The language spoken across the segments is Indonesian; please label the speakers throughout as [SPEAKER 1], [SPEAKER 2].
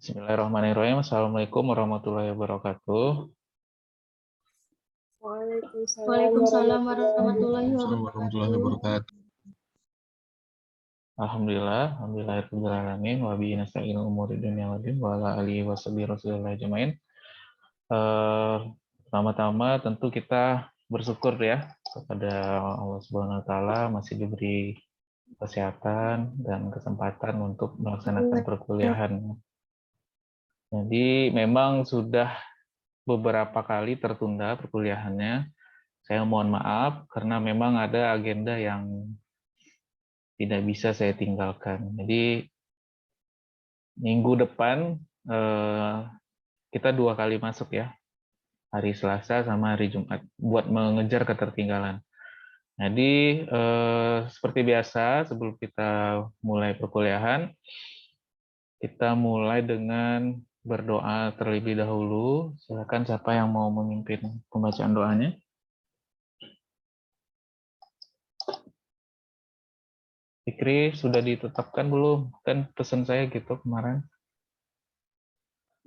[SPEAKER 1] Bismillahirrahmanirrahim. Assalamualaikum warahmatullahi wabarakatuh.
[SPEAKER 2] Waalaikumsalam warahmatullahi
[SPEAKER 3] wabarakatuh.
[SPEAKER 1] Alhamdulillahirrahmanirrahim. Wa bihi nasta'inu umuri dunya waddin wa ala alihi washabihi rasulillah ajmain. Pertama-tama tentu kita bersyukur ya kepada Allah Subhanahu wa taala masih diberi kesehatan dan kesempatan untuk melaksanakan perkuliahan. Jadi memang sudah beberapa kali tertunda perkuliahannya. Saya mohon maaf karena memang ada agenda yang tidak bisa saya tinggalkan. Jadi minggu depan kita 2 kali masuk ya, hari Selasa sama hari Jumat, buat mengejar ketertinggalan. Jadi seperti biasa sebelum kita mulai perkuliahan, kita mulai dengan berdoa terlebih dahulu. Silakan siapa yang mau memimpin pembacaan doanya. Fikri, sudah ditetapkan belum? Kan pesan saya gitu kemarin.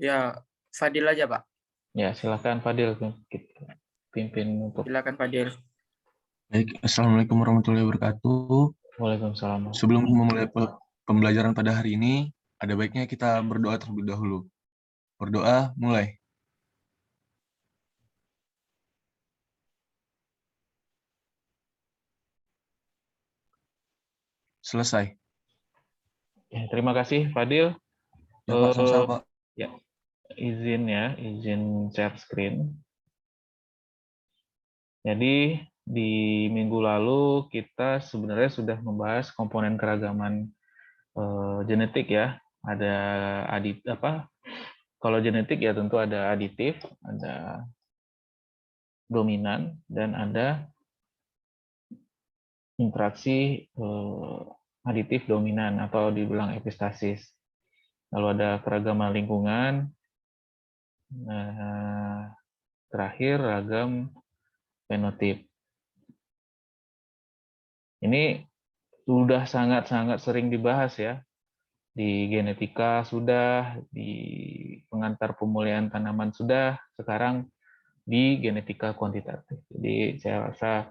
[SPEAKER 2] Ya, Fadil aja, Pak.
[SPEAKER 1] Ya, silakan Fadil pimpin untuk.
[SPEAKER 2] Silakan Fadil.
[SPEAKER 3] Baik, Assalamualaikum warahmatullahi wabarakatuh.
[SPEAKER 1] Waalaikumsalam.
[SPEAKER 3] Sebelum memulai pembelajaran pada hari ini, ada baiknya kita berdoa terlebih dahulu. Berdoa, mulai. Selesai.
[SPEAKER 1] Ya, terima kasih Fadil.
[SPEAKER 3] Ya, Pak, sama-sama, Pak.
[SPEAKER 1] Ya, izin share screen. Jadi di minggu lalu kita sebenarnya sudah membahas komponen keragaman genetik ya. Ada kalau genetik ya tentu ada aditif, ada dominan, dan ada interaksi aditif dominan atau dibilang epistasis. Lalu ada keragaman lingkungan, terakhir ragam fenotip. Ini sudah sangat-sangat sering dibahas ya. Di genetika sudah, di pengantar pemulihan tanaman sudah, sekarang di genetika kuantitatif. Jadi saya rasa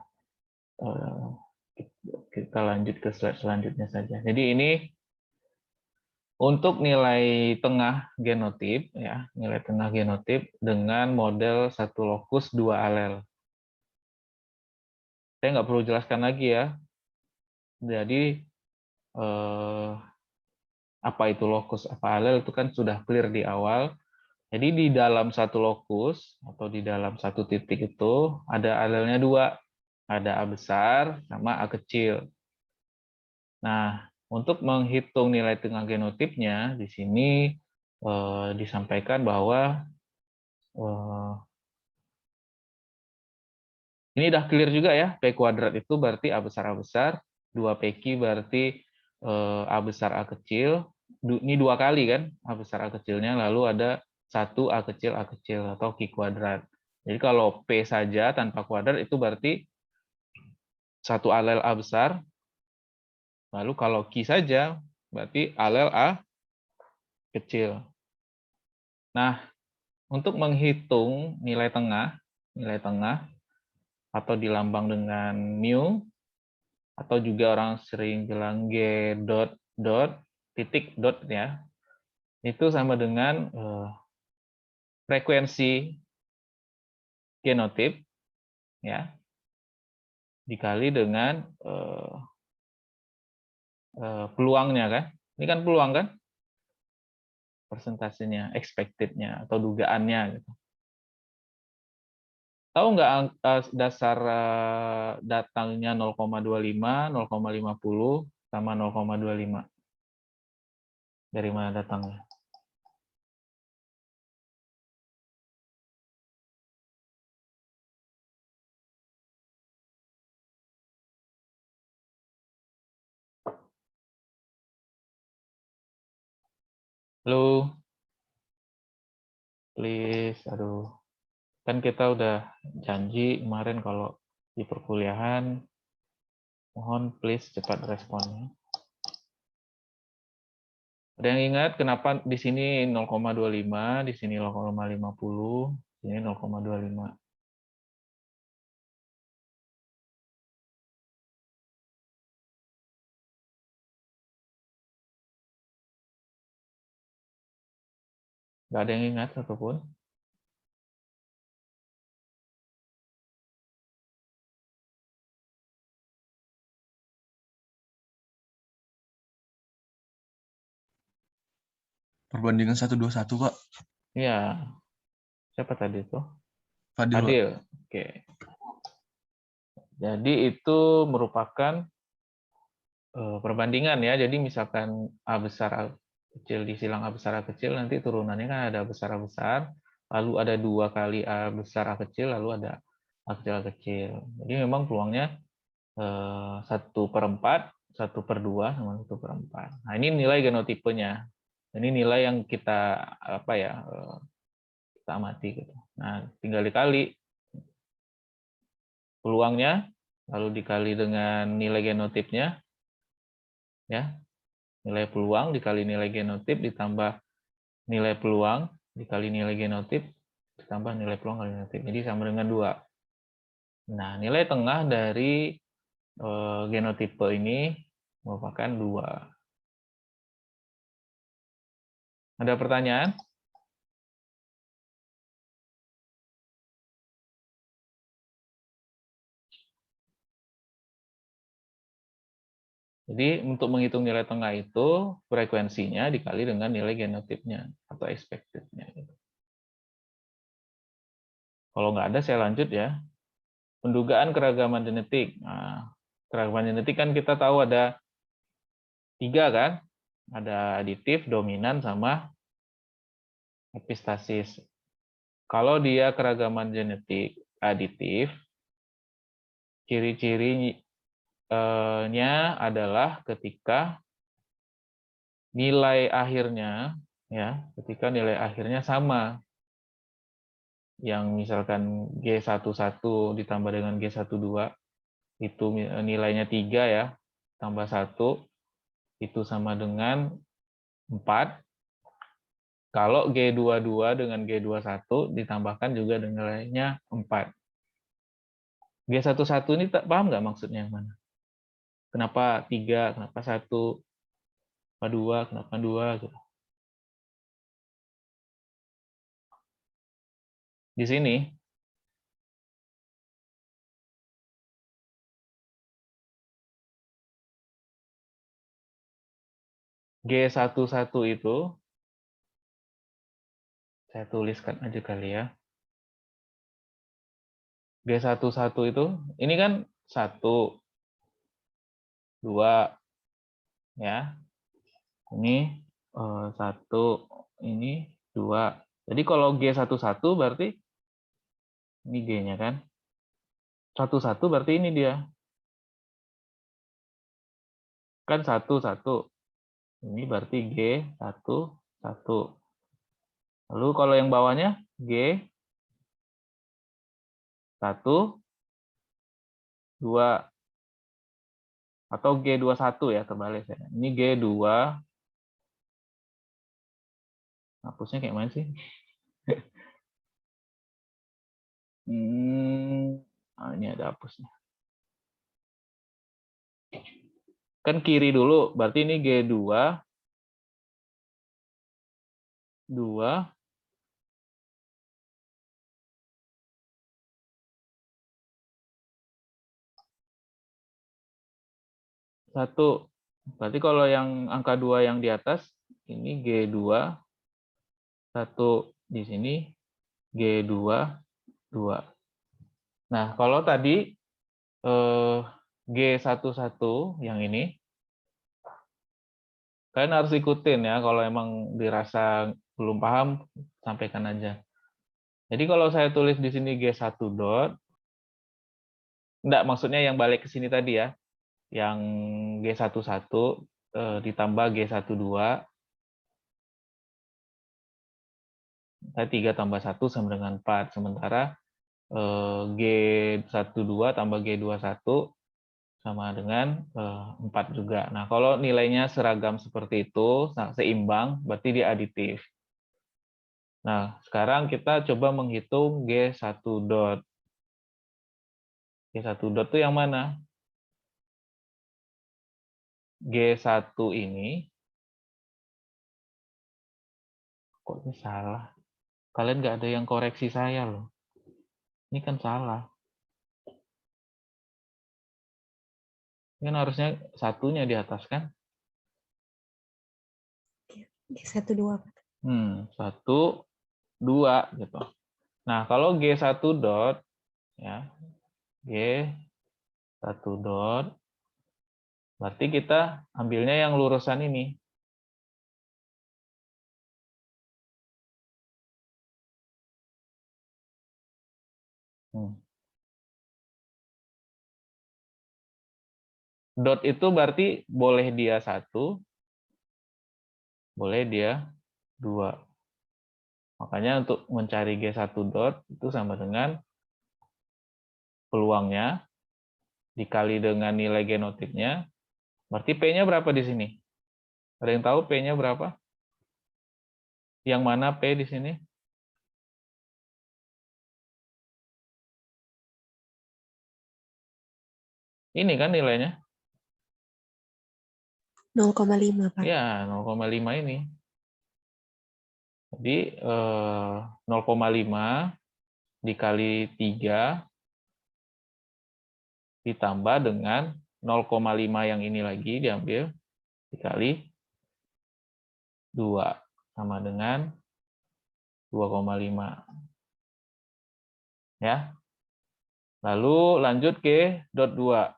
[SPEAKER 1] kita lanjut ke slide selanjutnya saja. Jadi ini untuk nilai tengah genotip, ya, nilai tengah genotip dengan model 1 lokus 2 alel. Saya nggak perlu jelaskan lagi ya. Jadi apa itu lokus, apa alel itu kan sudah clear di awal. Jadi di dalam 1 lokus atau di dalam 1 titik itu ada alelnya 2, ada A besar sama A kecil. Nah, untuk menghitung nilai tengah genotipnya di sini disampaikan bahwa ini udah clear juga ya, P kuadrat itu berarti A besar, 2PQ berarti A besar A kecil, ini 2 kali kan, A besar A kecilnya, lalu ada 1 A kecil atau Q kuadrat. Jadi kalau P saja tanpa kuadrat itu berarti 1 alel A besar, lalu kalau Q saja berarti alel A kecil. Nah, untuk menghitung nilai tengah atau dilambang dengan mu, atau juga orang sering bilang G dot dot, titik dot ya, itu sama dengan frekuensi genotip ya dikali dengan peluangnya kan. Ini kan peluang kan? Persentasenya, expected-nya atau dugaannya gitu. Tahu nggak dasar datangnya 0,25, 0,50 sama 0,25? Dari mana datangnya? Halo? Please, aduh. Kan kita udah janji kemarin kalau di perkuliahan, mohon please cepat responnya. Ada yang ingat kenapa di sini 0,25, di sini 0,50, di sini 0,25? Nggak ada yang ingat satupun?
[SPEAKER 3] Perbandingan 121, Pak.
[SPEAKER 1] Iya. Siapa tadi itu?
[SPEAKER 3] Fadil, Pak.
[SPEAKER 1] Adil. Oke. Jadi itu merupakan perbandingan ya. Jadi misalkan A besar A kecil disilang A besar A kecil, nanti turunannya kan ada A besar A besar, lalu ada 2 kali A besar A kecil, lalu ada A kecil A kecil. Jadi memang peluangnya 1/4, 1/2, sama 1/4. Nah, ini nilai genotipenya. Ini nilai yang kita apa ya, kita amati gitu. Nah, tinggal dikali peluangnya, lalu dikali dengan nilai genotipnya, ya, nilai peluang dikali nilai genotip ditambah nilai peluang dikali nilai genotip ditambah nilai peluang kali genotip. Jadi sama dengan 2. Nah, nilai tengah dari genotipe ini merupakan 2. Ada pertanyaan? Jadi untuk menghitung nilai tengah itu frekuensinya dikali dengan nilai genotipnya atau expected-nya. Kalau nggak ada saya lanjut ya. Pendugaan keragaman genetik. Nah, keragaman genetik kan kita tahu ada 3 kan? Ada aditif, dominan, sama epistasis. Kalau dia keragaman genetik aditif, ciri-cirinya adalah ketika nilai akhirnya ketika nilai akhirnya sama. Yang misalkan G11 ditambah dengan G12 itu nilainya 3 ya, tambah 1 itu sama dengan 4. Kalau G22 dengan G21 ditambahkan juga nilainya 4. G11 ini paham nggak maksudnya yang mana? Kenapa 3, kenapa 1, kenapa 2, kenapa 2 gitu. Di sini G11 itu saya tuliskan aja kali ya. G11 itu ini kan 1, 2 ya. Ini 1, ini 2. Jadi kalau G11 berarti ini G-nya kan. 11 berarti ini dia. Kan 1, 1. Ini berarti G11. Lalu kalau yang bawahnya G1, 2. Atau G21 ya, terbalik saya. Ini G2. Hapusnya kayak mana sih? Ini ada hapusnya. Kan kiri dulu, berarti ini G2, 2, 1. Berarti kalau yang angka 2 yang di atas, ini G2, 1 di sini, G2, 2. Nah, kalau tadi G11 yang ini, kalian harus ikutin ya, kalau emang dirasa belum paham, sampaikan aja. Jadi kalau saya tulis di sini G1 dot, enggak, maksudnya yang balik ke sini tadi ya, yang G11 ditambah G12, saya 3 tambah 1 sama dengan 4, sementara G12 tambah G21 sama dengan 4 juga. Nah, kalau nilainya seragam seperti itu, seimbang, berarti dia aditif. Nah, sekarang kita coba menghitung G1 dot. G1 dot itu yang mana? G1 ini, kok ini salah? Kalian nggak ada yang koreksi saya loh. Ini kan salah. Ini kan harusnya satunya di atas kan?
[SPEAKER 4] G1, 2.
[SPEAKER 1] 1, 2 gitu. Nah, kalau G1 dot, ya, G1 dot, berarti kita ambilnya yang lurusan ini. Dot itu berarti boleh dia 1, boleh dia 2. Makanya untuk mencari G1 dot itu sama dengan peluangnya dikali dengan nilai genotipnya. Berarti P-nya berapa di sini? Ada yang tahu P-nya berapa? Yang mana P di sini? Ini kan nilainya?
[SPEAKER 4] 0,5, Pak.
[SPEAKER 1] Ya, 0,5 ini. Jadi 0,5 dikali 3 ditambah dengan 0,5 yang ini lagi diambil dikali 2 sama dengan 2,5. Ya. Lalu lanjut ke dot 2.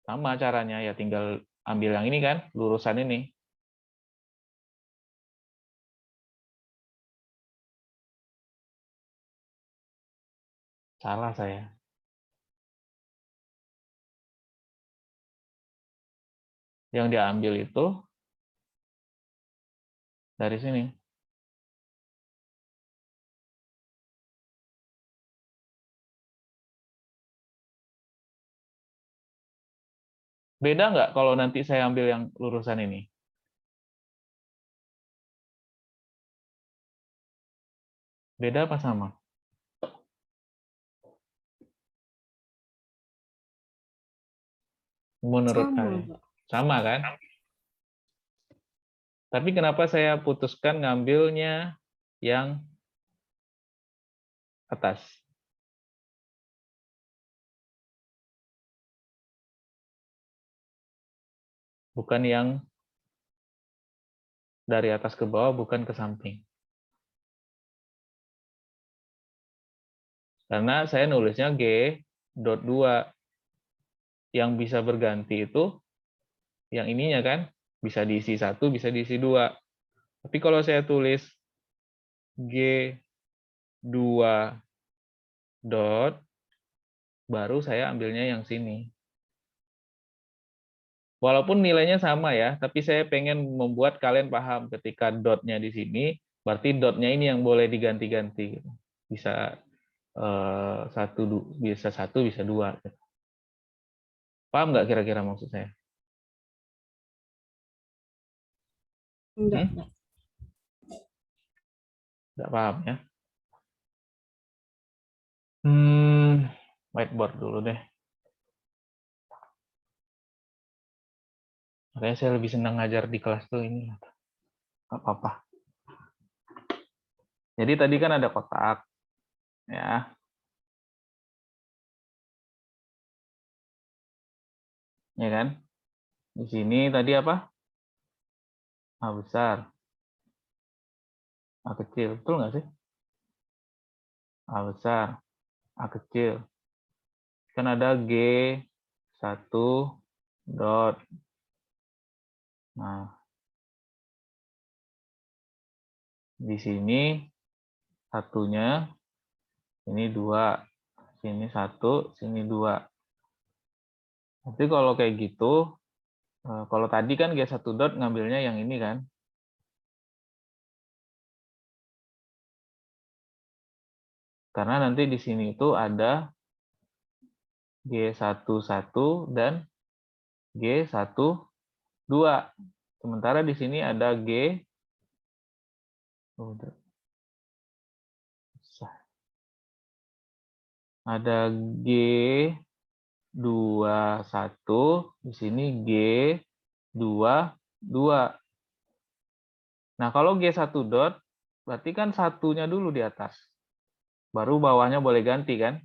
[SPEAKER 1] Sama caranya, ya tinggal ambil yang ini kan, lurusan ini. Salah saya. Yang diambil itu dari sini. Beda nggak kalau nanti saya ambil yang lurusan ini? Beda apa sama? Menurut
[SPEAKER 4] Sama,
[SPEAKER 1] kalian?
[SPEAKER 4] Pak.
[SPEAKER 1] Sama kan? Tapi kenapa saya putuskan ngambilnya yang atas? Bukan yang dari atas ke bawah, bukan ke samping. Karena saya nulisnya G.2. Yang bisa berganti itu yang ininya kan, bisa diisi 1, bisa diisi 2. Tapi kalau saya tulis G2 dot, baru saya ambilnya yang sini. Walaupun nilainya sama ya, tapi saya pengen membuat kalian paham ketika dotnya di sini, berarti dotnya ini yang boleh diganti-ganti. Bisa bisa 1, bisa 2. Paham nggak kira-kira maksud saya?
[SPEAKER 4] Enggak,
[SPEAKER 1] Nggak paham ya? Whiteboard dulu deh. Makanya saya lebih senang ngajar di kelas tuh ini. Nggak apa-apa. Jadi tadi kan ada kotak, ya. Ya kan? Di sini tadi apa? A besar, A kecil. Betul nggak sih? A besar, A kecil. Kan ada G1 dot. Nah, di sini satunya, ini 2. Sini 1, sini 2. Tapi kalau kayak gitu, kalau tadi kan G1 dot ngambilnya yang ini kan. Karena nanti di sini itu ada G11 dan G12. Sementara di sini ada ada G21, di sini G22. Nah, kalau G1 dot, berarti kan satunya dulu di atas. Baru bawahnya boleh ganti, kan?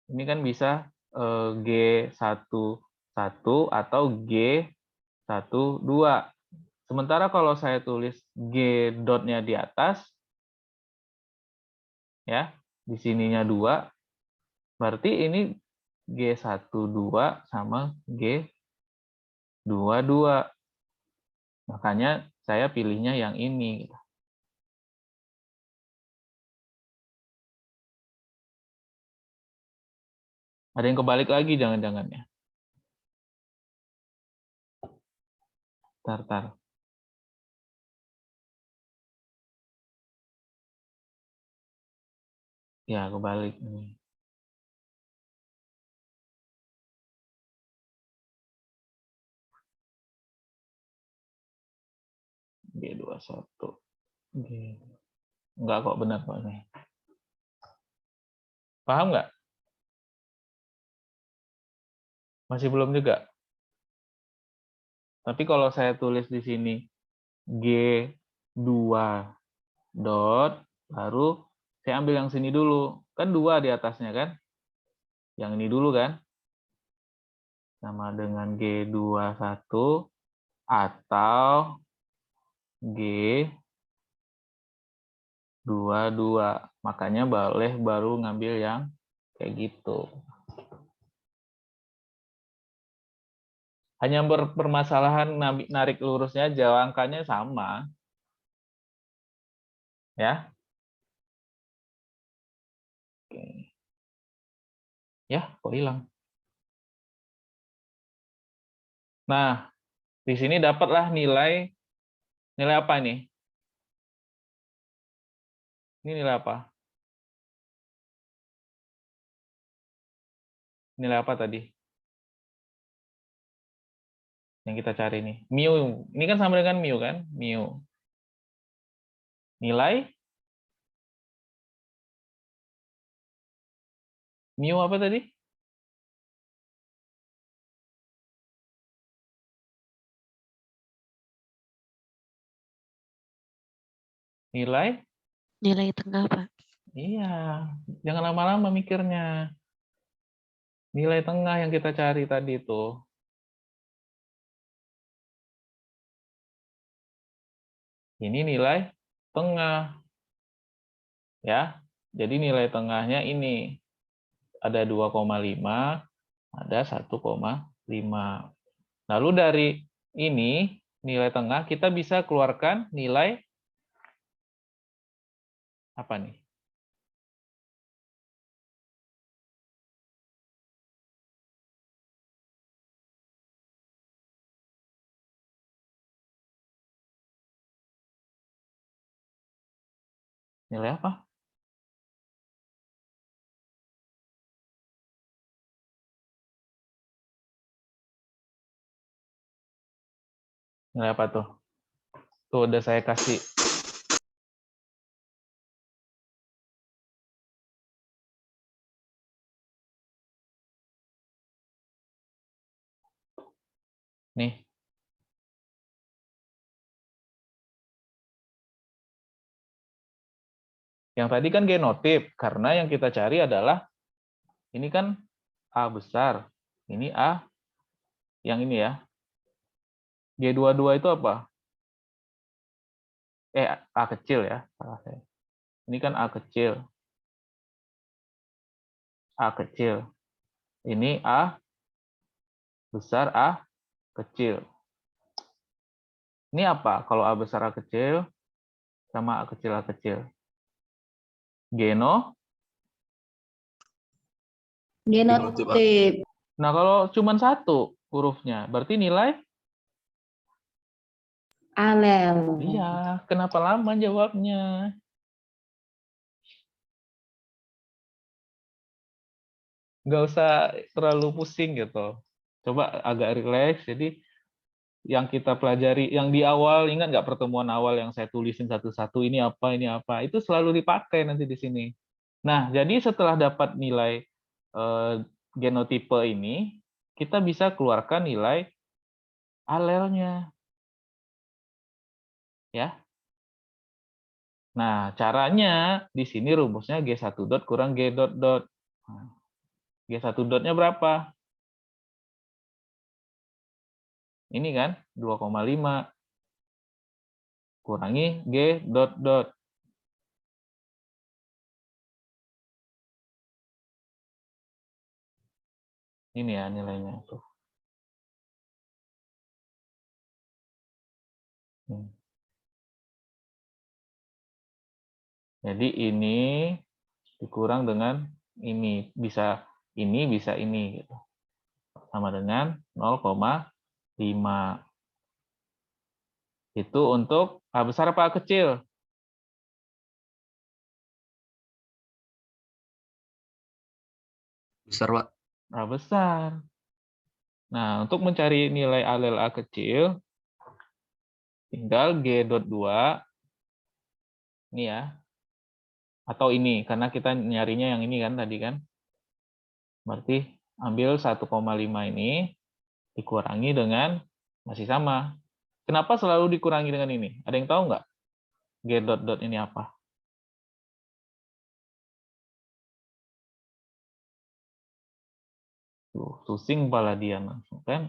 [SPEAKER 1] Ini kan bisa G11 atau G12. Sementara kalau saya tulis G dotnya di atas, ya, di sininya 2, berarti ini G12 sama G22. Makanya saya pilihnya yang ini. Ada yang kebalik lagi jangan-jangan ya. Tar. Ya, kebalik ini. G21. Enggak kok, benar kok ini. Paham nggak? Masih belum juga. Tapi kalau saya tulis di sini G2 dot, baru saya ambil yang sini dulu. Kan 2 di atasnya kan? Yang ini dulu kan? Sama dengan G21 atau G22. Makanya boleh baru ngambil yang kayak gitu. Hanya berpermasalahan narik lurusnya aja, angkanya sama. Ya. Oke. Ya, kok hilang? Nah, di sini dapatlah nilai apa nih? Ini nilai apa? Nilai apa tadi? Yang kita cari nih. Mu. Ini kan sama dengan mu kan? Mu. Nilai? Mu apa tadi? Nilai?
[SPEAKER 4] Nilai tengah, Pak.
[SPEAKER 1] Iya. Jangan lama-lama mikirnya. Nilai tengah yang kita cari tadi itu. Ini nilai tengah. Ya. Jadi nilai tengahnya ini. Ada 2,5, ada 1,5. Lalu dari ini, nilai tengah, kita bisa keluarkan nilai apa nih? Nilai apa? Nilai apa tuh? Tuh udah saya kasih. Nih. Yang tadi kan genotyp, karena yang kita cari adalah, ini kan A besar, ini A, yang ini ya. G22 itu apa? A kecil ya. Salah saya. Ini kan A kecil. A kecil. Ini A besar, A kecil. Ini apa? Kalau A besar, A kecil, sama A kecil, A kecil.
[SPEAKER 2] Genotip.
[SPEAKER 1] Nah, kalau cuma satu hurufnya, berarti nilai?
[SPEAKER 2] Alel.
[SPEAKER 1] Iya, kenapa lama jawabnya? nggak usah terlalu pusing gitu. Coba agak rileks. Jadi yang kita pelajari, yang di awal, ingat nggak pertemuan awal yang saya tulisin satu-satu, ini apa, itu selalu dipakai nanti di sini. Nah, jadi setelah dapat nilai genotipe ini, kita bisa keluarkan nilai alelnya. Ya. Nah, caranya di sini rumusnya G1 dot kurang G dot dot. G1 dotnya berapa? Ini kan 2,5 kurangi G dot dot. Ini ya nilainya tuh. Jadi ini dikurang dengan ini, bisa ini gitu. Sama dengan 0,5. Itu untuk A besar apa A kecil?
[SPEAKER 3] Besar, Pak.
[SPEAKER 1] A besar. Nah, untuk mencari nilai alel A kecil, tinggal G dot 2, ini ya, atau ini, karena kita nyarinya yang ini kan tadi kan. Berarti ambil 1,5 ini, dikurangi dengan, masih sama. Kenapa selalu dikurangi dengan ini? Ada yang tahu nggak? G dot dot ini apa? Tuh, pusing kepala dia langsung kan.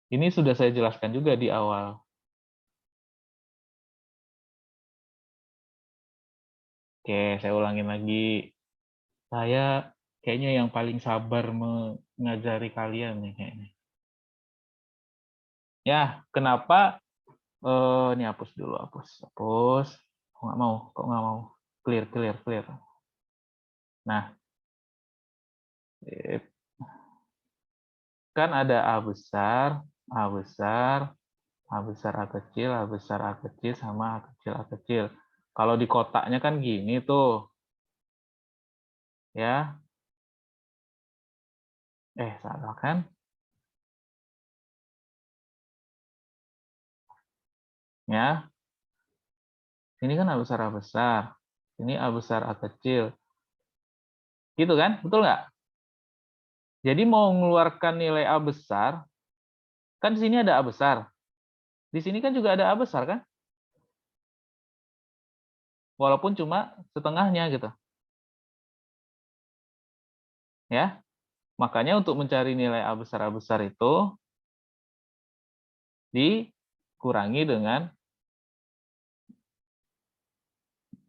[SPEAKER 1] Ini sudah saya jelaskan juga di awal. Oke, saya ulangin lagi. Saya kayaknya yang paling sabar mengajari kalian nih kayaknya. Ya, kenapa? Ini hapus dulu, hapus. Kok nggak mau? Clear. Nah, kan ada A besar, A besar, A besar A kecil, A besar A kecil, sama A kecil. Kalau di kotaknya kan gini tuh. Ya. Salah kan? Ya. Ini kan A besar A besar. Ini A besar A kecil. Gitu kan? Betul nggak? Jadi mau mengeluarkan nilai A besar, kan di sini ada A besar. Di sini kan juga ada A besar kan? Walaupun cuma setengahnya gitu. Ya. Makanya untuk mencari nilai A besar itu dikurangi dengan,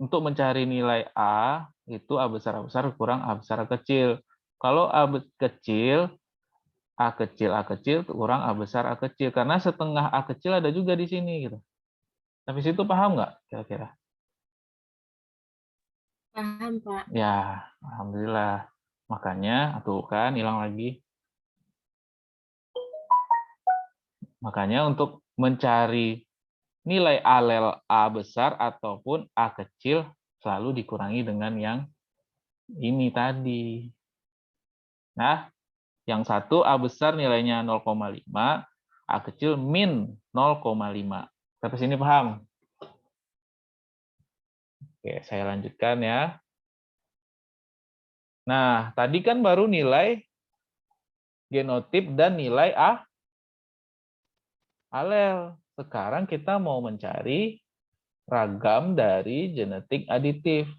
[SPEAKER 1] untuk mencari nilai A itu A besar kurang A besar A kecil. Kalau A kecil kurang A besar A kecil, karena setengah A kecil ada juga di sini gitu. Tapi situ paham nggak kira-kira?
[SPEAKER 2] Paham, Pak.
[SPEAKER 1] Ya, alhamdulillah. Makanya tuh kan hilang lagi. Makanya untuk mencari nilai alel A besar ataupun A kecil selalu dikurangi dengan yang ini tadi. Nah, yang satu A besar nilainya 0,5, A kecil min 0,5. Sampai sini paham? Oke, saya lanjutkan ya. Nah, tadi kan baru nilai genotip dan nilai alel. Sekarang kita mau mencari ragam dari genetik aditif.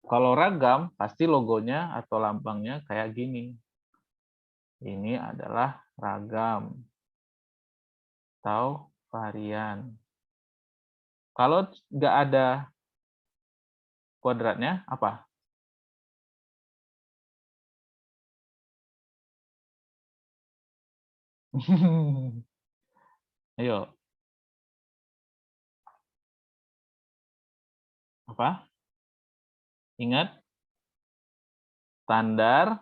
[SPEAKER 1] Kalau ragam, pasti logonya atau lambangnya kayak gini. Ini adalah ragam atau varian. Kalau nggak ada kuadratnya, apa? Ayo. Apa? Ingat? Standar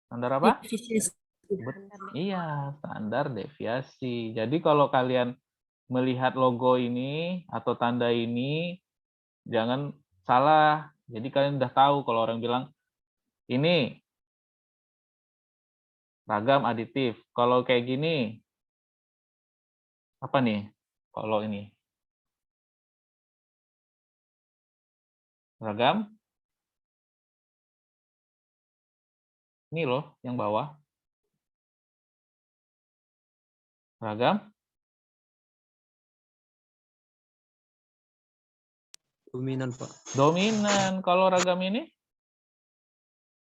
[SPEAKER 1] apa? Iya, standar deviasi. Jadi kalau kalian melihat logo ini atau tanda ini, jangan Salah. Jadi kalian udah tahu kalau orang bilang ini ragam aditif. Kalau kayak gini, apa nih? Kalau ini ragam, ini loh yang bawah. Ragam,
[SPEAKER 5] Dominan, Pak.
[SPEAKER 1] dominan. Kalau ragam ini,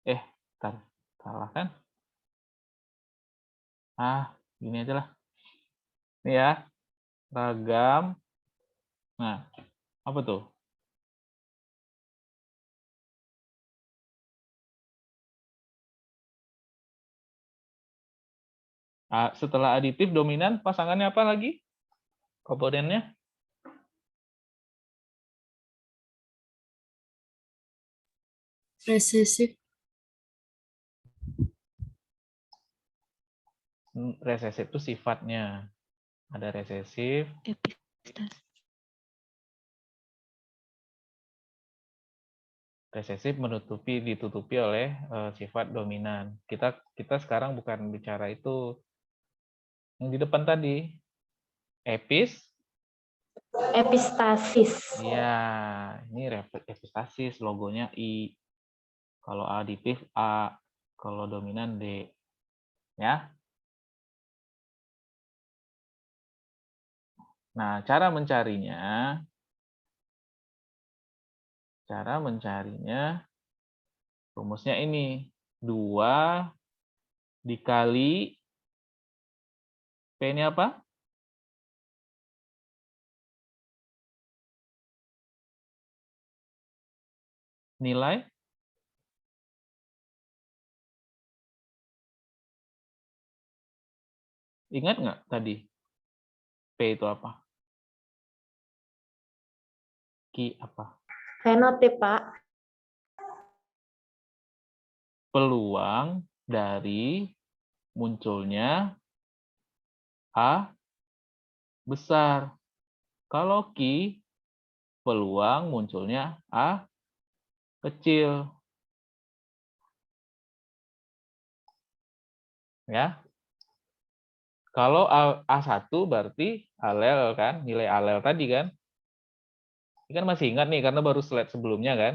[SPEAKER 1] bentar, salah kan? Gini aja lah. Ini ya, ragam. Nah, apa tuh? Setelah aditif, dominan, pasangannya apa lagi? Komponennya?
[SPEAKER 2] Resesif.
[SPEAKER 1] Resesif itu sifatnya. Ada resesif,
[SPEAKER 4] Epistasi.
[SPEAKER 1] resesif ditutupi oleh sifat dominan. Kita sekarang bukan bicara itu. Yang di depan tadi,
[SPEAKER 2] Epistasis.
[SPEAKER 1] Iya, ini epistasis, logonya I. Kalau aditif A, kalau dominan D. Ya. Nah, cara mencarinya rumusnya ini. 2 dikali P ini apa? Nilai ingat nggak tadi P itu apa? Q apa?
[SPEAKER 2] Fenotip, Pak.
[SPEAKER 1] Peluang dari munculnya A besar. Kalau Q, peluang munculnya A kecil. Ya. Kalau A1 berarti alel kan, nilai alel tadi kan. Ini kan masih ingat nih karena baru slide sebelumnya kan.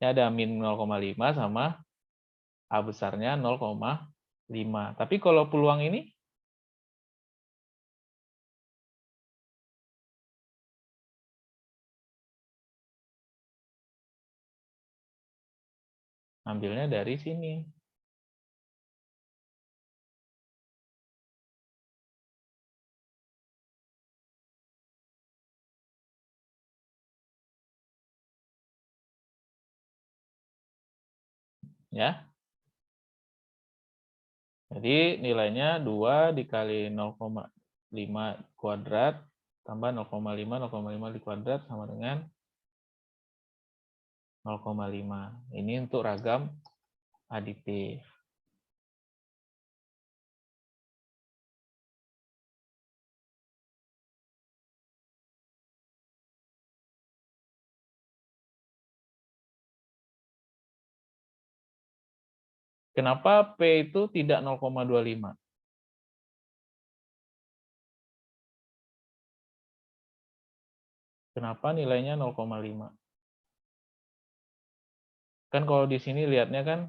[SPEAKER 1] Ini ada min 0,5 sama A besarnya 0,5. Tapi kalau peluang ini ambilnya dari sini. Ya. Jadi nilainya 2 dikali 0,5 kuadrat tambah 0,5 dikuadrat sama dengan 0,5. Ini untuk ragam aditif. Kenapa P itu tidak 0,25? Kenapa nilainya 0,5? Kan kalau di sini lihatnya kan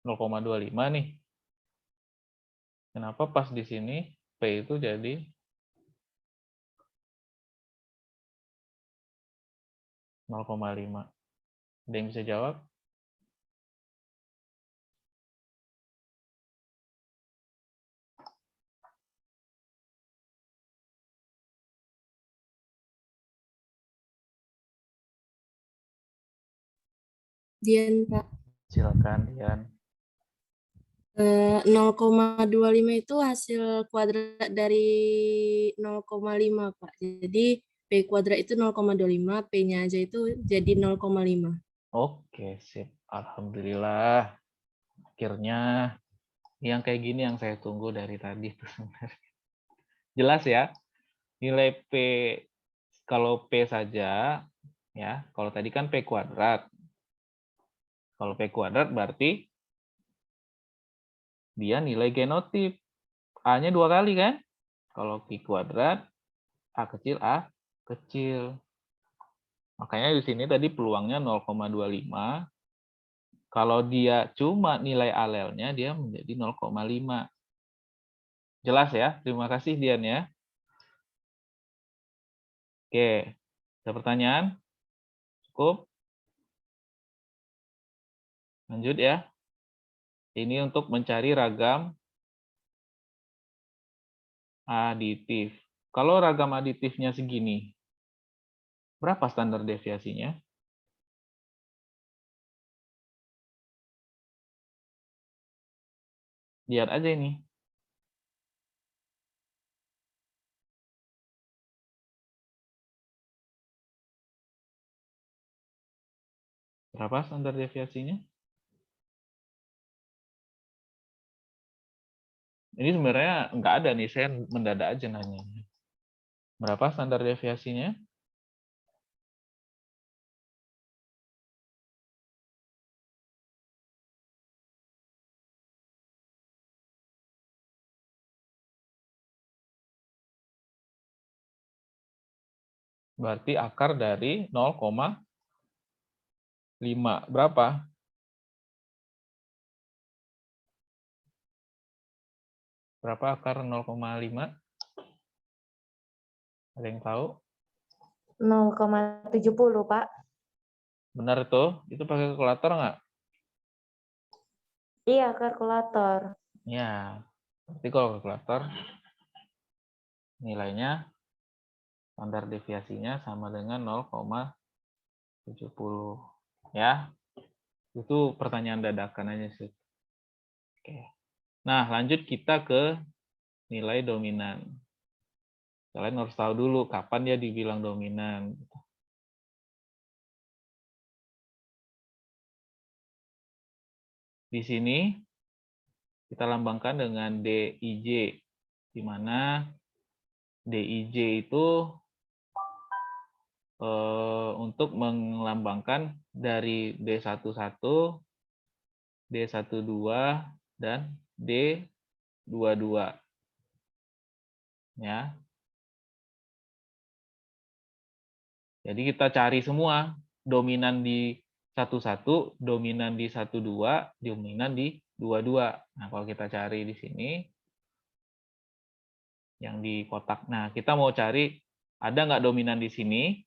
[SPEAKER 1] 0,25 nih. Kenapa pas di sini P itu jadi 0,5? Ada yang bisa jawab?
[SPEAKER 2] Dian, Pak.
[SPEAKER 1] Silakan, Dian.
[SPEAKER 2] 0,25 itu hasil kuadrat dari 0,5, Pak. Jadi P kuadrat itu 0,25, P-nya aja itu jadi 0,5.
[SPEAKER 1] Oke, sip. Alhamdulillah. Akhirnya yang kayak gini yang saya tunggu dari tadi tuh sebenarnya. Jelas ya? nilai P, kalau P saja, ya, kalau tadi kan P kuadrat. Kalau P kuadrat berarti dia nilai genotif. A-nya 2 kali kan? Kalau Q kuadrat, A kecil. Makanya di sini tadi peluangnya 0,25. Kalau dia cuma nilai alelnya, dia menjadi 0,5. Jelas ya? Terima kasih Dian ya. Oke, ada pertanyaan? Cukup? Lanjut ya. Ini untuk mencari ragam aditif. Kalau ragam aditifnya segini, berapa standar deviasinya? Lihat aja ini. Berapa standar deviasinya? Ini sebenarnya nggak ada nih, saya mendadak aja nanya. Berapa standar deviasinya? Berarti akar dari 0,5. Berapa? Berapa akar 0,5? Ada yang tahu?
[SPEAKER 5] 0,70, Pak.
[SPEAKER 1] Benar tuh? Itu pakai kalkulator nggak?
[SPEAKER 5] Iya, kalkulator.
[SPEAKER 1] Ya. Berarti kalau kalkulator, nilainya, standar deviasinya sama dengan 0,70. Ya. Itu pertanyaan dadakan aja sih. Oke. Nah, lanjut kita ke nilai dominan. Kalian harus tahu dulu kapan dia dibilang dominan. Di sini kita lambangkan dengan DIJ, di mana DIJ itu untuk melambangkan dari D11, D12, dan D22. Ya. Jadi kita cari semua dominan di 11, dominan di 12, dominan di 22. Nah, kalau kita cari di sini yang di kotak. Nah, kita mau cari ada nggak dominan di sini,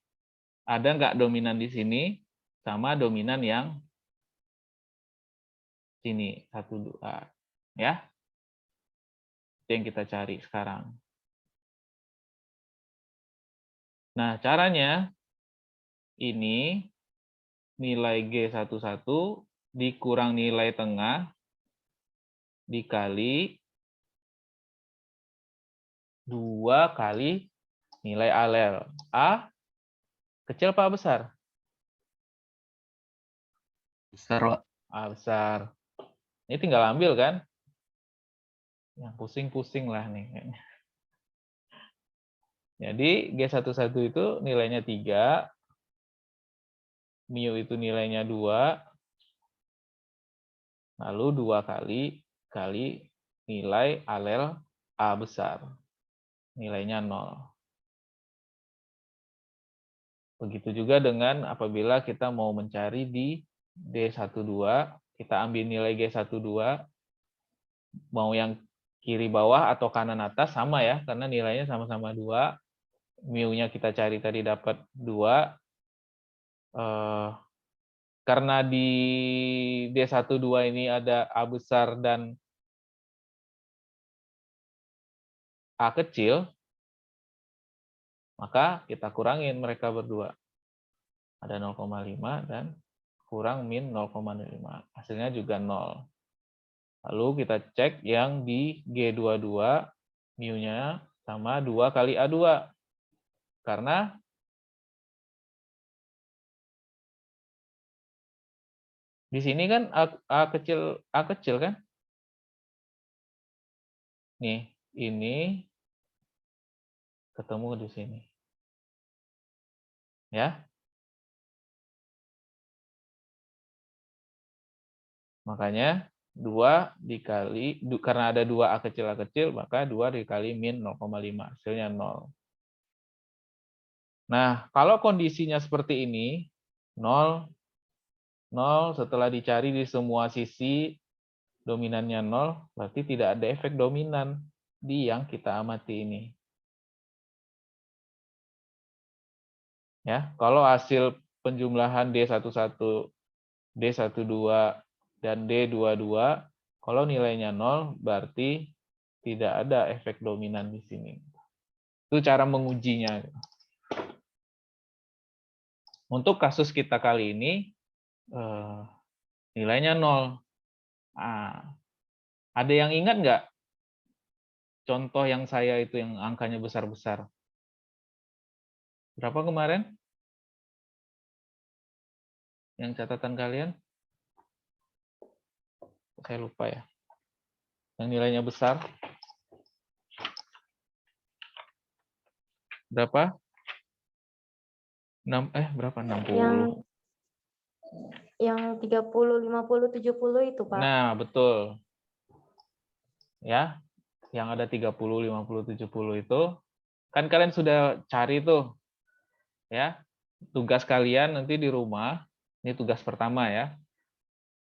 [SPEAKER 1] ada nggak dominan di sini, sama dominan yang sini 1, 2. Ya. Itu yang kita cari sekarang. Nah, caranya ini nilai G11 dikurang nilai tengah dikali 2 kali nilai alel. A kecil apa besar?
[SPEAKER 3] Besar, Pak.
[SPEAKER 1] A besar. Ini tinggal ambil kan? Yang pusing-pusing lah nih. Jadi G11 itu nilainya 3, mu itu nilainya 2, lalu 2 kali nilai alel A besar. Nilainya 0. Begitu juga dengan apabila kita mau mencari di D12, kita ambil nilai G12, mau yang kiri bawah atau kanan atas sama ya, karena nilainya sama-sama 2. Mu-nya kita cari tadi dapat 2. Karena di D12 ini ada A besar dan A kecil, maka kita kurangin mereka berdua. Ada 0,5 dan kurang min 0,5. Hasilnya juga 0. Lalu kita cek yang di G22, mu-nya sama 2 kali A2. Karena di sini kan A kecil kan? Nih, ini ketemu di sini. Ya. Makanya 2 dikali, karena ada 2 A kecil, maka 2 dikali min 0,5, hasilnya 0. Nah, kalau kondisinya seperti ini, 0, 0 setelah dicari di semua sisi, dominannya 0, berarti tidak ada efek dominan di yang kita amati ini. Ya, kalau hasil penjumlahan D11, D12, dan D22, kalau nilainya 0, berarti tidak ada efek dominan di sini. Itu cara mengujinya. Untuk kasus kita kali ini, nilainya 0. Nah, ada yang ingat nggak contoh yang saya itu yang angkanya besar-besar? Berapa kemarin? Yang catatan kalian? Saya lupa ya. Yang nilainya besar. Berapa? Berapa? 60.
[SPEAKER 5] Yang 30, 50, 70 itu, Pak.
[SPEAKER 1] Nah, betul. Ya, yang ada 30, 50, 70 itu, kan kalian sudah cari tuh. Ya, tugas kalian nanti di rumah, ini tugas pertama ya,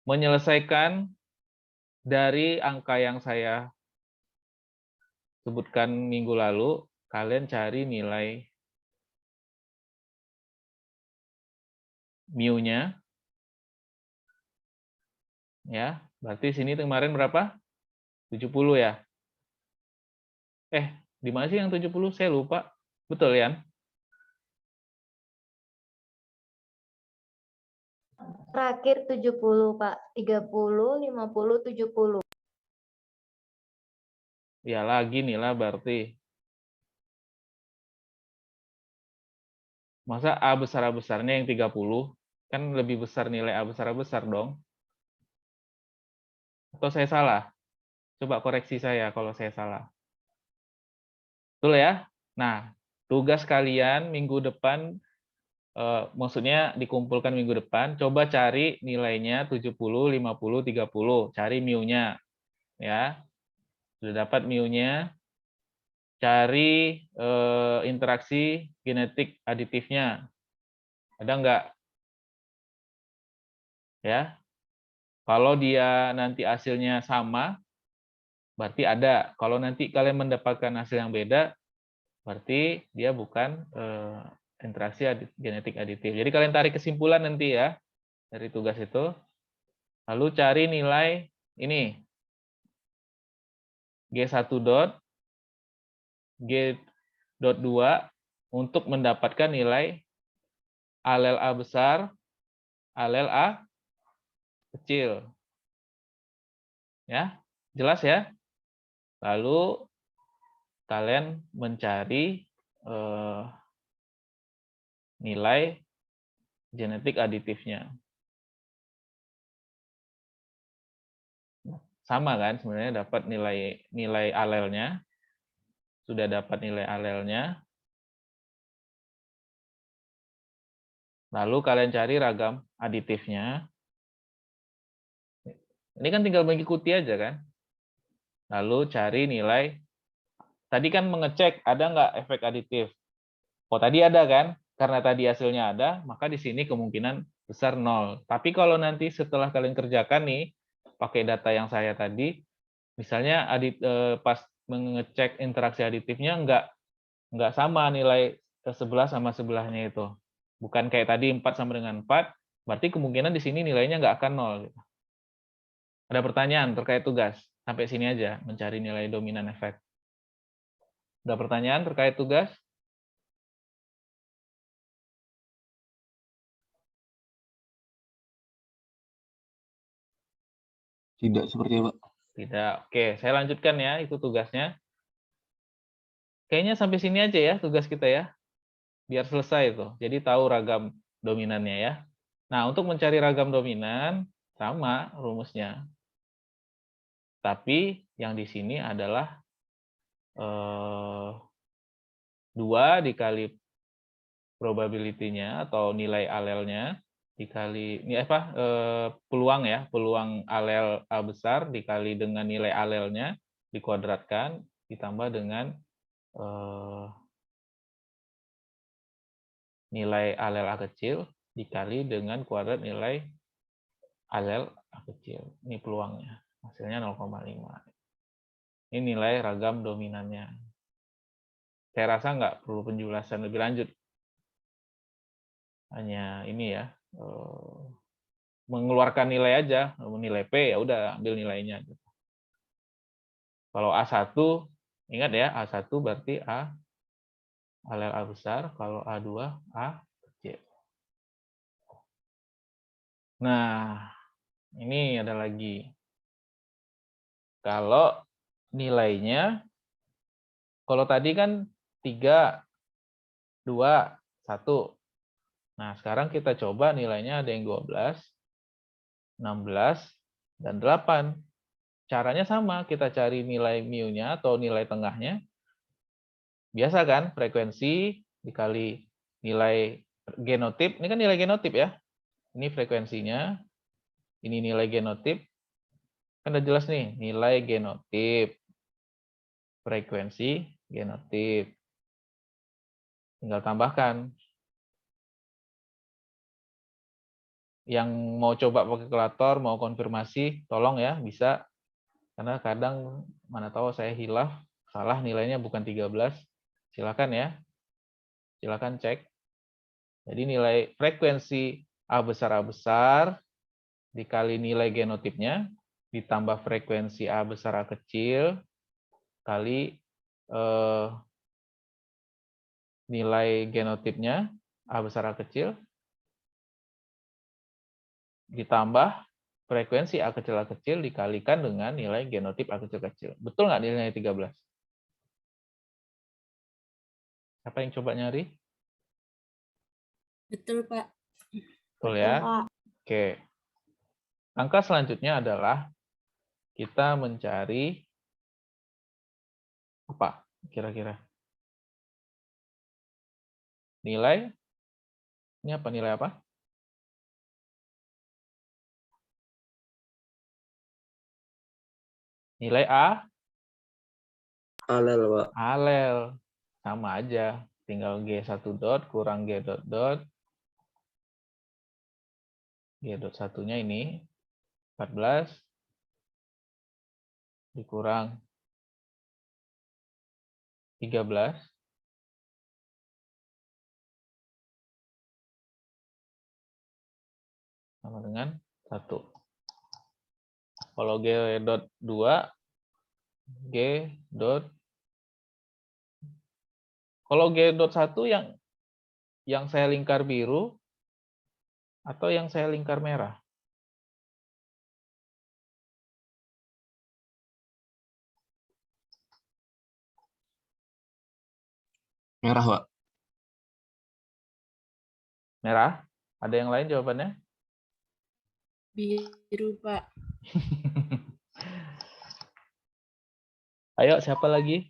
[SPEAKER 1] menyelesaikan dari angka yang saya sebutkan minggu lalu, kalian cari nilai mu-nya. Ya, berarti sini kemarin berapa? 70 ya? Di mana sih yang 70? Saya lupa. Betul ya?
[SPEAKER 5] Terakhir 70, Pak. 30, 50, 70.
[SPEAKER 1] Ya lagi nih lah berarti. Masa A besar-besarnya yang 30? Kan lebih besar nilai A besar-besar dong. Atau saya salah? Coba koreksi saya kalau saya salah. Betul ya? Nah, tugas kalian minggu depan, maksudnya dikumpulkan minggu depan, coba cari nilainya 70, 50, 30. Cari mu-nya. Ya. Sudah dapat mu-nya. Cari interaksi genetik aditifnya. Ada nggak? Ya. Kalau dia nanti hasilnya sama, berarti ada. Kalau nanti kalian mendapatkan hasil yang beda, berarti dia bukan interaksi genetik aditif. Jadi kalian tarik kesimpulan nanti ya dari tugas itu. Lalu cari nilai ini. G1 dot, G.2 untuk mendapatkan nilai alel A besar, alel A kecil. Ya, jelas ya? Lalu kalian mencari nilai genetik aditifnya. Sama kan sebenarnya, dapat nilai alelnya. Sudah dapat nilai alelnya. Lalu kalian cari ragam aditifnya. Ini kan tinggal mengikuti aja kan. Lalu cari nilai. Tadi kan mengecek ada nggak efek aditif. Oh tadi ada kan? Karena tadi hasilnya ada, maka di sini kemungkinan besar 0. Tapi kalau nanti setelah kalian kerjakan nih, pakai data yang saya tadi, misalnya pas mengecek interaksi aditifnya nggak sama nilai sebelah sama sebelahnya itu. Bukan kayak tadi 4 sama dengan 4, berarti kemungkinan di sini nilainya nggak akan 0. Ada pertanyaan terkait tugas? Sampai sini aja, mencari nilai dominan efek. Ada pertanyaan terkait tugas?
[SPEAKER 3] Tidak sepertinya, Pak.
[SPEAKER 1] Tidak. Oke, saya lanjutkan ya, itu tugasnya. Kayaknya sampai sini aja ya tugas kita ya. Biar selesai itu. Jadi tahu ragam dominannya ya. Nah, untuk mencari ragam dominan, sama rumusnya. Tapi yang di sini adalah 2 dikali probability-nya atau nilai alelnya dikali peluang ya, peluang alel A besar dikali dengan nilai alelnya dikuadratkan ditambah dengan nilai alel A kecil dikali dengan kuadrat nilai alel A kecil. Ini peluangnya. Hasilnya 0,5. Ini nilai ragam dominannya. Saya rasa nggak perlu penjelasan lebih lanjut. Hanya ini ya, mengeluarkan nilai aja, nilai P ya udah ambil nilainya. Kalau A1, ingat ya, A1 berarti A alel A besar, kalau A2 A kecil. Nah, ini ada lagi. Kalau nilainya, kalau tadi kan 3, 2, 1. Nah, sekarang kita coba nilainya ada yang 12, 16, dan 8. Caranya sama, kita cari nilai mu-nya atau nilai tengahnya. Biasa kan, frekuensi dikali nilai genotip. Ini kan nilai genotip ya. Ini frekuensinya, ini nilai genotip. Kan udah jelas nih, nilai genotip. Frekuensi genotip. Tinggal tambahkan. Yang mau coba pakai kalkulator, mau konfirmasi, tolong ya, bisa. Karena kadang, mana tahu saya hilaf, salah nilainya bukan 13. Silakan ya. Silakan cek. Jadi nilai frekuensi A besar dikali nilai genotipnya, ditambah frekuensi A besar A kecil, kali nilai genotipnya A besar A kecil, ditambah frekuensi A kecil dikalikan dengan nilai genotip A kecil. Betul nggak nilainya 13? Siapa yang coba nyari?
[SPEAKER 2] Betul, Pak.
[SPEAKER 1] Betul
[SPEAKER 5] Betul,
[SPEAKER 1] ya?
[SPEAKER 5] Pak.
[SPEAKER 1] Oke. Langkah selanjutnya adalah kita mencari apa kira-kira? Nilai? Ini apa nilai apa? Nilai A?
[SPEAKER 6] Alel, Pak.
[SPEAKER 1] Alel. Sama aja. Tinggal G1 dot kurang G dot dot. G dot satunya ini 14 dikurang 13 sama dengan 1. Kalau G dot 2, G dot, kalau G dot 1 yang saya lingkar biru atau yang saya lingkar merah?
[SPEAKER 3] Merah, Pak.
[SPEAKER 1] Merah? Ada yang lain jawabannya?
[SPEAKER 2] Biru, Pak.
[SPEAKER 1] Ayo, siapa lagi?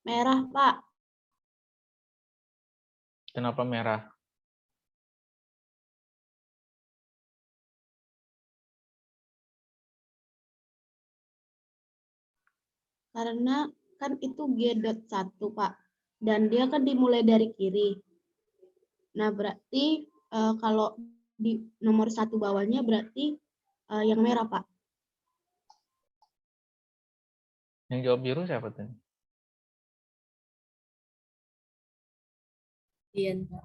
[SPEAKER 5] Merah, Pak.
[SPEAKER 1] Kenapa merah?
[SPEAKER 7] Karena kan itu G.1, Pak. Dan dia kan dimulai dari kiri. Nah, berarti kalau di nomor 1 bawahnya berarti yang merah, Pak.
[SPEAKER 1] Yang jawab biru siapa tuh?
[SPEAKER 2] Dian, Pak.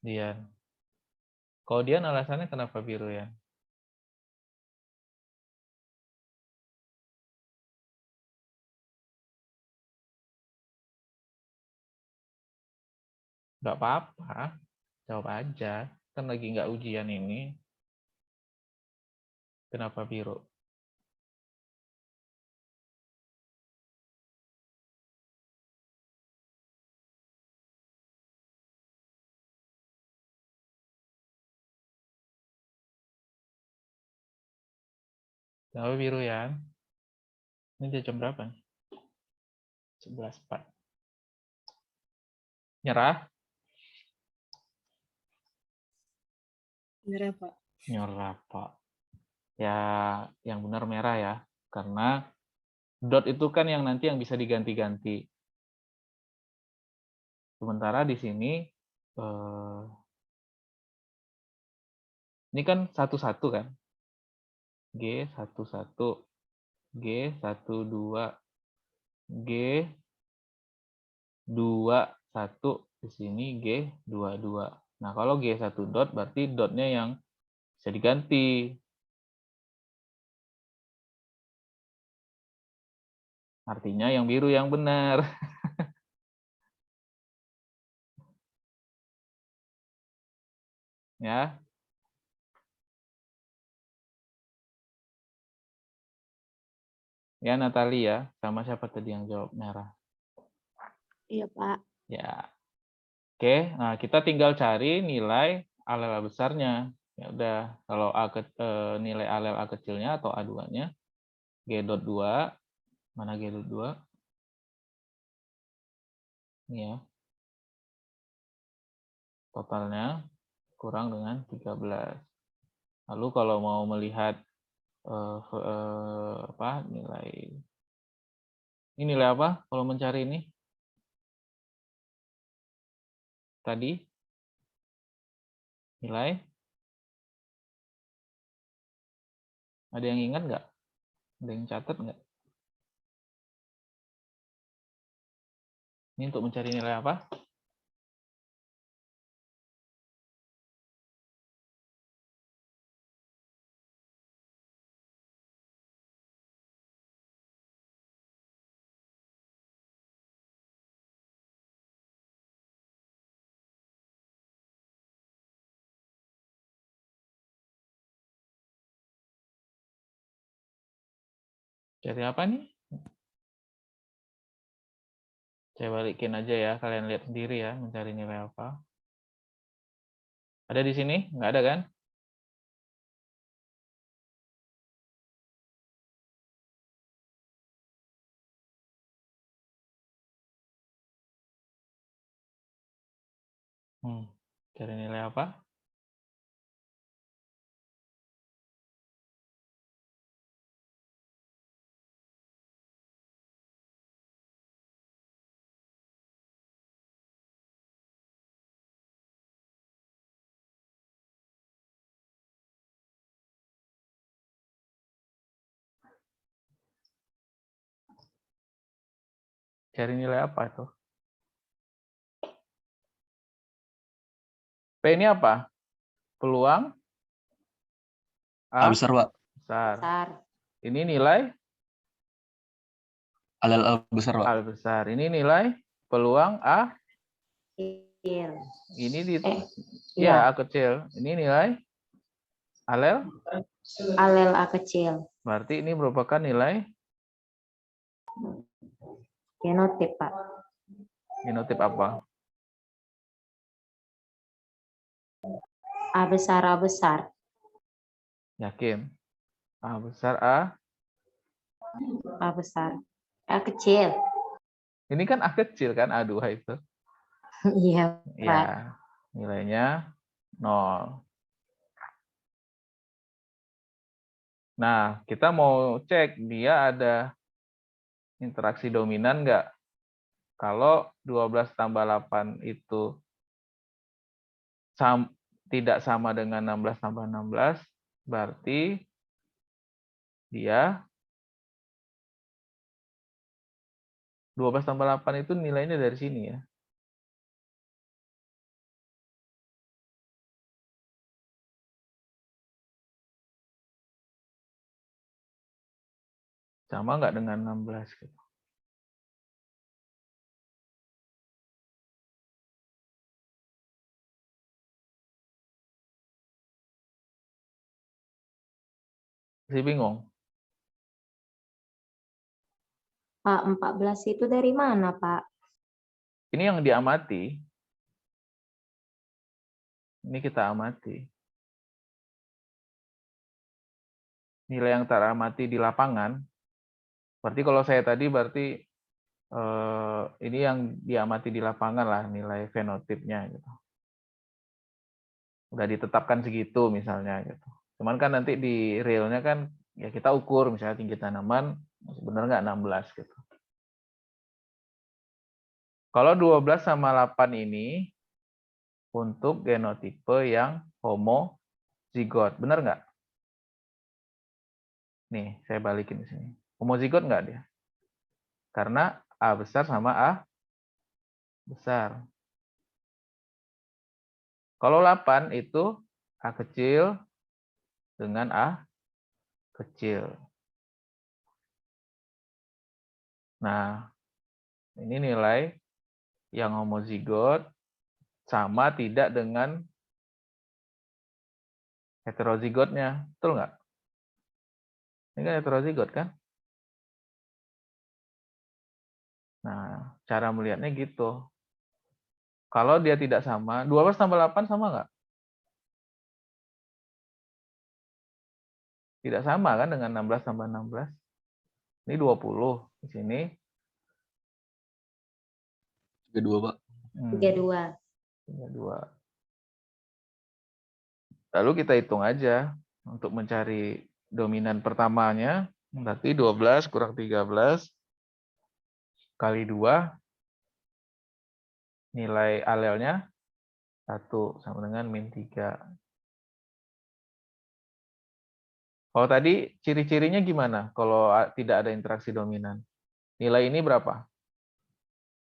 [SPEAKER 1] Dian. Kalau Dian alasannya kenapa biru ya? Nggak apa-apa, jawab aja. Kan lagi nggak ujian ini. Kenapa biru? Kenapa biru ya? Ini udah jam berapa nih? 11.04. Nyerah?
[SPEAKER 2] Merah, Pak.
[SPEAKER 1] Nyerah, Pak. Ya, yang benar merah ya. Karena dot itu kan yang nanti yang bisa diganti-ganti. Sementara di sini, ini kan 1-1 kan? G 11, G 12, G 21, di sini G 22. Nah, kalau G 1 dot berarti dotnya yang bisa diganti. Artinya yang biru yang benar. Ya. Ya, Natali ya. Sama siapa tadi yang jawab merah?
[SPEAKER 7] Iya, Pak.
[SPEAKER 1] Ya. Oke, nah kita tinggal cari nilai alel besarnya. Ya udah, kalau nilai alel A kecilnya atau A2-nya G.2, mana G.2? Ini ya. Totalnya kurang dengan 13. Lalu kalau mau melihat nilai ini nilai apa kalau mencari ini? Tadi nilai? Ada yang ingat nggak? Ada yang catat nggak? Ini untuk mencari nilai apa? Cari apa nih? Saya balikin aja ya, kalian lihat sendiri ya, mencari nilai apa. Ada di sini? Nggak ada kan? Cari nilai apa? Cari nilai apa tuh? P ini apa? Peluang
[SPEAKER 3] A besar, Pak.
[SPEAKER 1] besar.
[SPEAKER 5] Besar.
[SPEAKER 1] Ini nilai
[SPEAKER 3] Alel A besar, Pak.
[SPEAKER 1] A besar. Ini nilai peluang A.
[SPEAKER 5] Kecil.
[SPEAKER 1] Ini di
[SPEAKER 5] Iya.
[SPEAKER 1] A kecil. Ini nilai alel.
[SPEAKER 5] Alel A kecil.
[SPEAKER 1] Berarti ini merupakan nilai
[SPEAKER 5] Genotip, Pak.
[SPEAKER 1] genotip apa?
[SPEAKER 5] A besar, A besar.
[SPEAKER 1] Yakin? A besar A.
[SPEAKER 5] A besar. A kecil.
[SPEAKER 1] Ini kan A kecil kan A2 itu.
[SPEAKER 5] Iya, Pak.
[SPEAKER 1] Ya, nilainya 0. Nah, kita mau cek dia ada interaksi dominan nggak? Kalau 12 tambah 8 itu tidak sama dengan 16 tambah 16, berarti dia 12 tambah 8 itu nilainya dari sini ya. Sama nggak dengan 16 gitu. Masih bingung?
[SPEAKER 5] Pak, 14 itu dari mana, Pak?
[SPEAKER 1] Ini yang diamati. Ini kita amati. nilai yang teramati di lapangan, berarti kalau saya tadi berarti ini yang diamati di lapangan lah nilai fenotipnya gitu. Udah ditetapkan segitu misalnya gitu. Cuman kan nanti di realnya kan ya kita ukur misalnya tinggi tanaman benar nggak 16 gitu. Kalau 12 sama 8 ini untuk genotipe yang homozigot, benar nggak? Nih, saya balikin di sini. Homozigot nggak dia? Karena A besar sama A besar. Kalau 8 itu A kecil dengan A kecil. Nah, ini nilai yang homozigot sama tidak dengan heterozigotnya. Betul nggak? Ini kan heterozigot kan? Nah, cara melihatnya gitu. Kalau dia tidak sama, 12 tambah 8 sama nggak? Tidak sama kan dengan 16 tambah 16? Ini 20. Di sini
[SPEAKER 3] 32, Pak.
[SPEAKER 5] 32.
[SPEAKER 1] 32. Lalu kita hitung aja untuk mencari dominan pertamanya. Berarti 12 kurang 13 kali 2. Nilai alelnya 1 sama dengan min 3. Kalau tadi ciri-cirinya gimana kalau tidak ada interaksi dominan? Nilai ini berapa?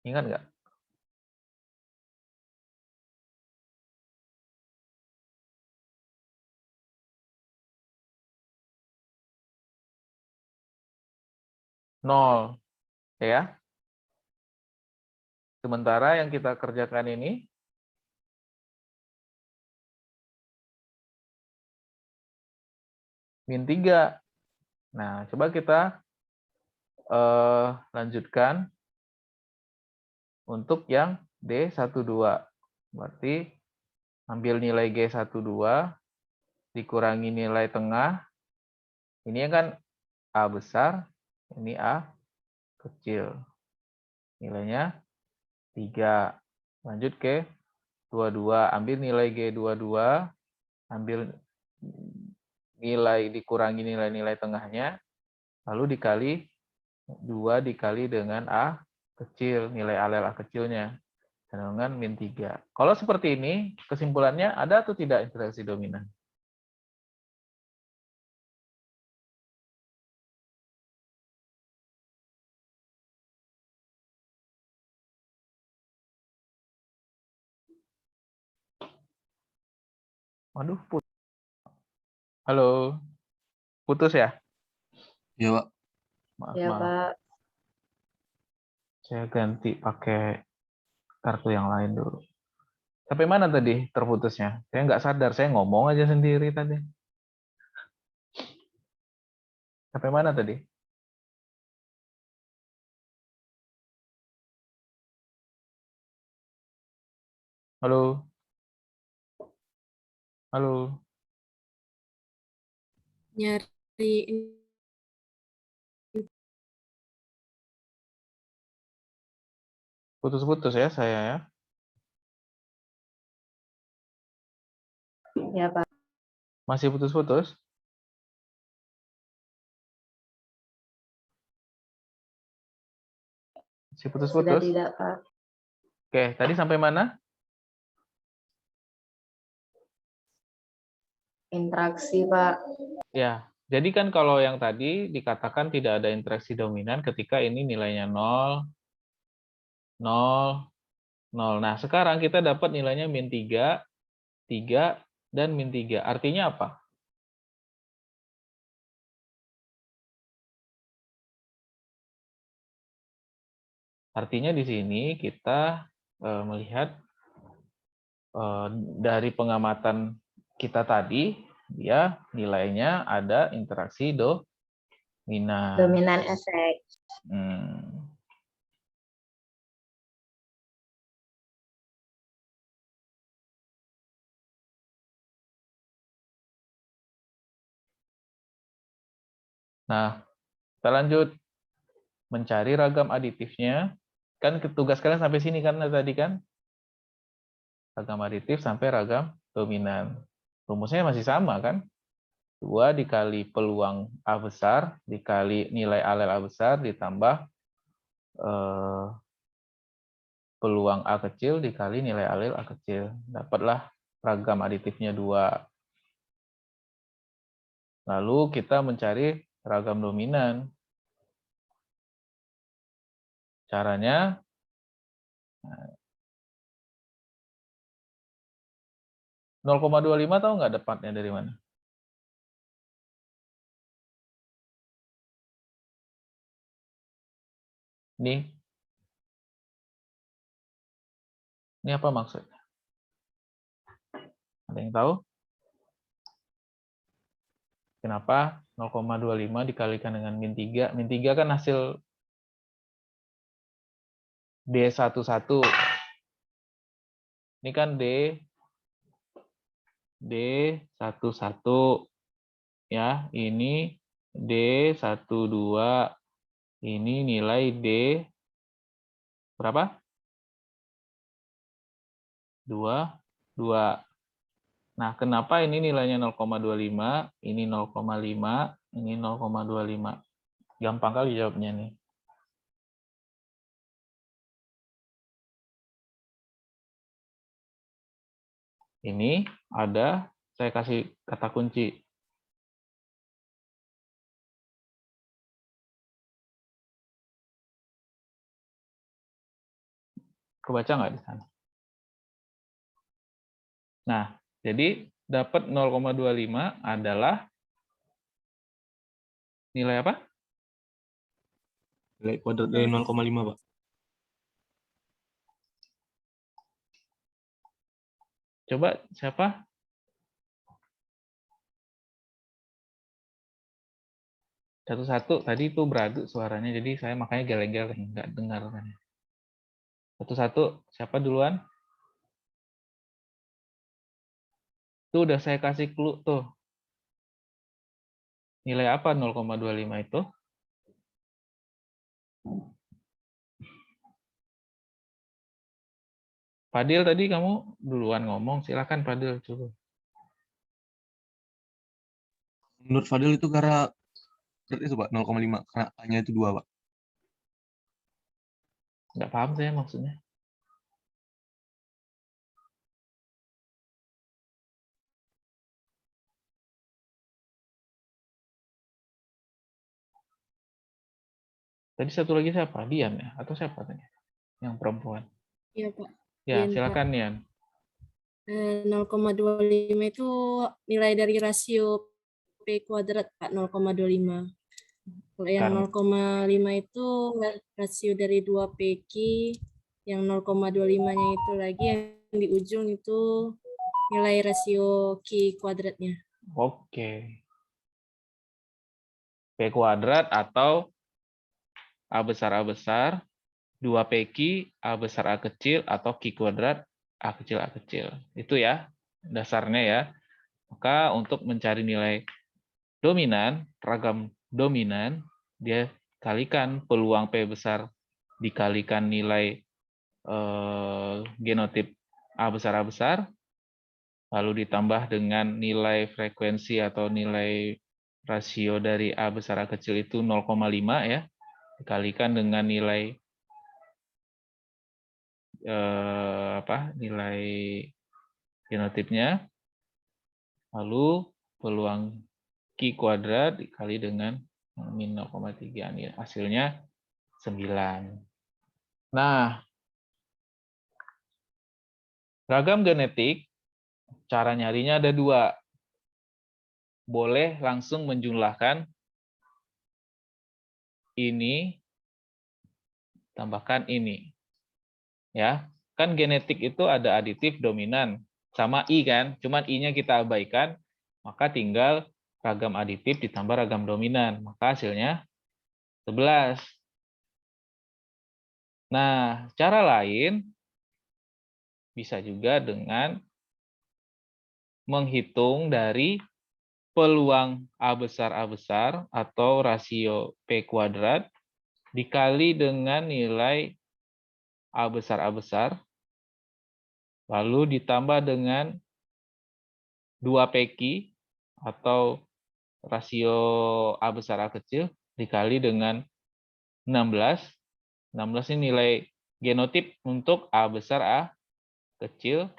[SPEAKER 1] Ingat nggak? Nol, ya. Sementara yang kita kerjakan ini min 3. Nah, coba kita lanjutkan untuk yang D12. Berarti ambil nilai G12 dikurangi nilai tengah. Ini kan A besar, ini A kecil. Nilainya 3. Lanjut ke 22. Ambil nilai G22, ambil nilai dikurangi nilai-nilai tengahnya, lalu dikali 2 dikali dengan A kecil, nilai alel A kecilnya. Dengan min 3. Kalau seperti ini, kesimpulannya ada atau tidak interaksi dominan? Waduh, putus. Halo, putus ya?
[SPEAKER 3] Iya, Pak.
[SPEAKER 1] Maaf,
[SPEAKER 5] Ya,
[SPEAKER 1] maaf.
[SPEAKER 5] Pak.
[SPEAKER 1] Saya ganti pakai kartu yang lain dulu. Sampai mana tadi terputusnya? Saya nggak sadar, saya ngomong aja sendiri tadi. Sampai mana tadi? Halo? Halo?
[SPEAKER 2] Nyari
[SPEAKER 1] Putus-putus ya saya ya.
[SPEAKER 5] Ya, Pak.
[SPEAKER 1] Masih putus-putus? Masih
[SPEAKER 5] Sudah
[SPEAKER 1] putus-putus?
[SPEAKER 5] tidak, Pak.
[SPEAKER 1] Oke, tadi sampai mana?
[SPEAKER 5] Interaksi, Pak.
[SPEAKER 1] Ya, jadi kan kalau yang tadi dikatakan tidak ada interaksi dominan ketika ini nilainya 0, 0, 0. Nah, sekarang kita dapat nilainya min 3, 3, dan min 3. Artinya apa? Artinya di sini kita melihat dari pengamatan kita tadi, dia nilainya ada interaksi dominan.
[SPEAKER 5] Dominan efek.
[SPEAKER 1] Hmm. Nah, kita lanjut mencari ragam aditifnya. Kan tugas kalian sampai sini kan tadi kan? Ragam aditif sampai ragam dominan. Rumusnya masih sama kan? 2 dikali peluang A besar dikali nilai alel A besar ditambah peluang A kecil dikali nilai alel A kecil. Dapatlah ragam aditifnya 2. Lalu kita mencari ragam dominan. Caranya 0,25 tahu nggak dapatnya dari mana? Ini apa maksudnya? Ada yang tahu? Kenapa 0,25 dikalikan dengan min 3? Min 3 kan hasil D11. Ini kan D11. Ya, ini D12. Ini nilai D berapa? 2. Nah, kenapa ini nilainya 0,25, ini 0,5, ini 0,25? Gampang kali jawabnya nih. Ini ada, saya kasih kata kunci. Kebaca nggak di sana? Nah, jadi dapat 0,25 adalah nilai apa?
[SPEAKER 3] Nilai kuadrat dari 0,5, Pak.
[SPEAKER 1] Coba siapa? Satu-satu tadi itu beradu suaranya, jadi saya makanya geleng-geleng nggak dengar. Satu-satu siapa duluan? Itu udah saya kasih clue tuh. Nilai apa 0,25 itu? Fadil tadi kamu duluan ngomong, silakan Fadil coba.
[SPEAKER 3] Menurut Fadil itu karena itu, Pak, 0,5 karena A-nya itu 2, Pak.
[SPEAKER 1] Nggak paham saya maksudnya. Tadi satu lagi siapa? Dian ya? Atau siapa tadi? Yang perempuan.
[SPEAKER 2] Iya, Pak.
[SPEAKER 1] Ya,
[SPEAKER 2] Dian, Pak.
[SPEAKER 1] silakan Dian.
[SPEAKER 2] 0,25 itu nilai dari rasio P kuadrat, Pak, 0,25. Kalau yang 0,5 itu rasio dari 2 PQ, yang 0,25-nya itu lagi yang di ujung itu nilai rasio Q kuadratnya.
[SPEAKER 1] Oke. P kuadrat atau A besar 2 PQ, A besar A kecil, atau Q kuadrat A kecil. Itu ya, dasarnya ya. Maka untuk mencari nilai dominan, ragam dominan, dia kalikan peluang P besar dikalikan nilai genotip A besar, lalu ditambah dengan nilai frekuensi atau nilai rasio dari A besar A kecil itu 0,5 ya, dikalikan dengan nilai nilai genotipnya, lalu peluang Q kuadrat dikali dengan min 0,3, hasilnya 9. Nah, ragam genetik, cara nyarinya ada 2. Boleh langsung menjumlahkan ini, tambahkan ini. Ya, kan genetik itu ada aditif dominan sama I kan, cuman I-nya kita abaikan, maka tinggal ragam aditif ditambah ragam dominan, maka hasilnya 11. Nah, cara lain bisa juga dengan menghitung dari peluang A besar atau rasio P kuadrat dikali dengan nilai A besar lalu ditambah dengan 2 PQ atau rasio A besar A kecil dikali dengan 16. 16 ini nilai genotip untuk A besar A kecil,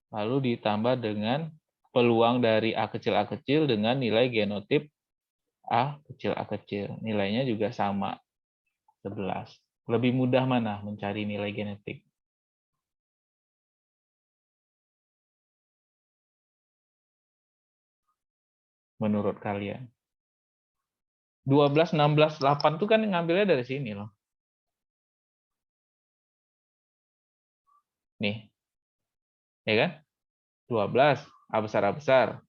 [SPEAKER 1] lalu ditambah dengan peluang dari A kecil dengan nilai genotip A kecil. Nilainya juga sama, 11. Lebih mudah mana mencari nilai genetik? Menurut kalian? 12, 16, 8 itu kan ngambilnya dari sini loh. Nih. Ya kan? 12 A besar.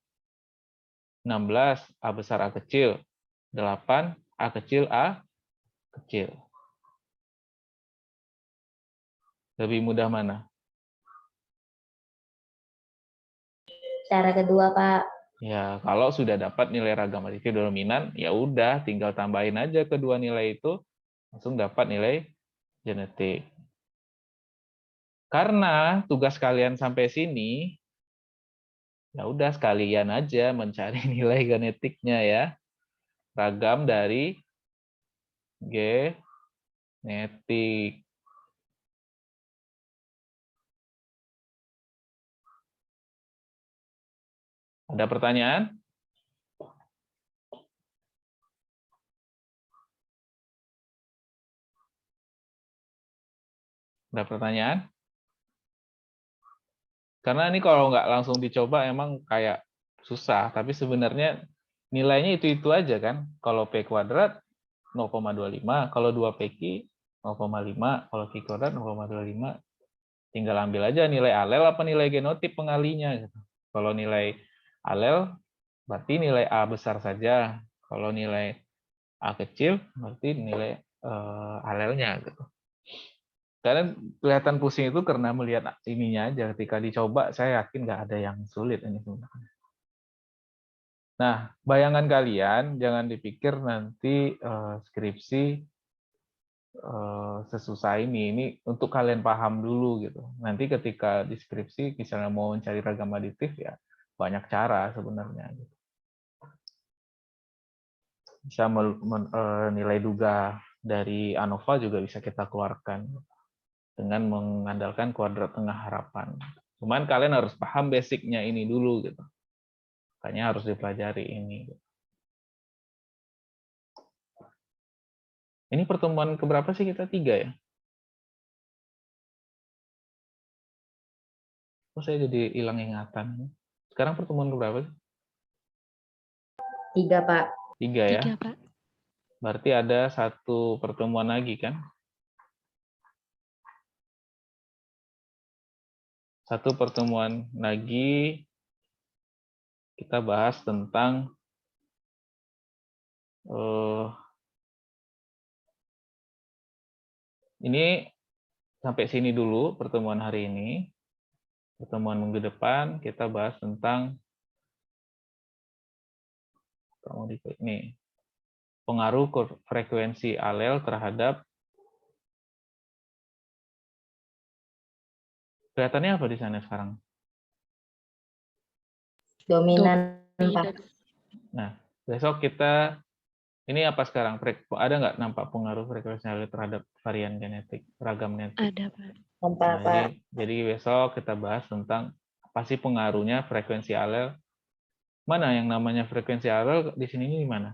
[SPEAKER 1] 16 A besar A kecil. 8 A kecil. Lebih mudah mana?
[SPEAKER 5] Cara kedua, Pak.
[SPEAKER 1] Ya, kalau sudah dapat nilai ragam aditif dominan, ya udah tinggal tambahin aja kedua nilai itu, langsung dapat nilai genetik. Karena tugas kalian sampai sini, ya udah sekalian aja mencari nilai genetiknya ya. Ragam dari genetik. Ada pertanyaan? Ada pertanyaan? Karena ini kalau nggak langsung dicoba emang kayak susah, tapi sebenarnya nilainya itu-itu aja kan. Kalau P kuadrat 0,25, kalau 2 PQ 0,5, kalau Q kuadrat 0,25. Tinggal ambil aja nilai alel apa nilai genotip pengalinya. Gitu. Kalau nilai alel berarti nilai A besar saja. Kalau nilai A kecil berarti nilai alelnya. Gitu. Karena kelihatan pusing itu karena melihat ininya aja. Ketika dicoba, saya yakin nggak ada yang sulit ini sebenarnya. Nah, bayangan kalian jangan dipikir nanti skripsi sesusah ini. Ini untuk kalian paham dulu gitu. Nanti ketika di skripsi, misalnya mau mencari ragam aditif ya banyak cara sebenarnya. Gitu. Bisa nilai duga dari ANOVA juga bisa kita keluarkan. Dengan mengandalkan kuadrat tengah harapan. Cuman kalian harus paham basicnya ini dulu gitu. Makanya harus dipelajari ini. Ini pertemuan keberapa sih kita? 3 ya? Oh, saya jadi hilang ingatan. Sekarang pertemuan keberapa sih?
[SPEAKER 5] 3, Pak.
[SPEAKER 1] 3 ya?
[SPEAKER 4] 3, Pak.
[SPEAKER 1] Berarti ada 1 pertemuan lagi kan? 1 pertemuan lagi kita bahas tentang ini sampai sini dulu pertemuan hari ini. Pertemuan minggu depan kita bahas tentang ini pengaruh frekuensi alel terhadap kelihatannya apa di sana sekarang?
[SPEAKER 5] Dominan, Pak.
[SPEAKER 1] Nah, besok kita ini apa sekarang? Ada nggak nampak pengaruh frekuensi alel terhadap varian genetik, ragam genetik?
[SPEAKER 4] Ada, Pak.
[SPEAKER 5] Nampak,
[SPEAKER 1] Nah,
[SPEAKER 5] Pak.
[SPEAKER 1] jadi besok kita bahas tentang apa sih pengaruhnya frekuensi alel. Mana yang namanya frekuensi alel di sini di mana?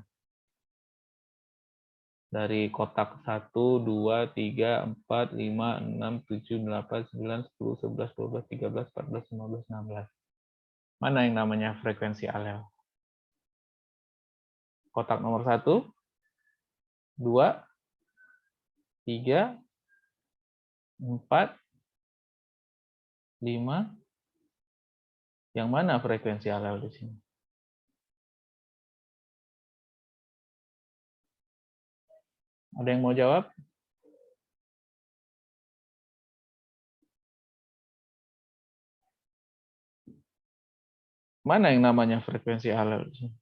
[SPEAKER 1] Dari kotak 1, 2, 3, 4, 5, 6, 7, 8, 9, 10, 11, 12, 13, 14, 15, 16. Mana yang namanya frekuensi alel? Kotak nomor 1, 2, 3, 4, 5. Yang mana frekuensi alel di sini? Ada yang mau jawab? Mana yang namanya frekuensi alel di sini?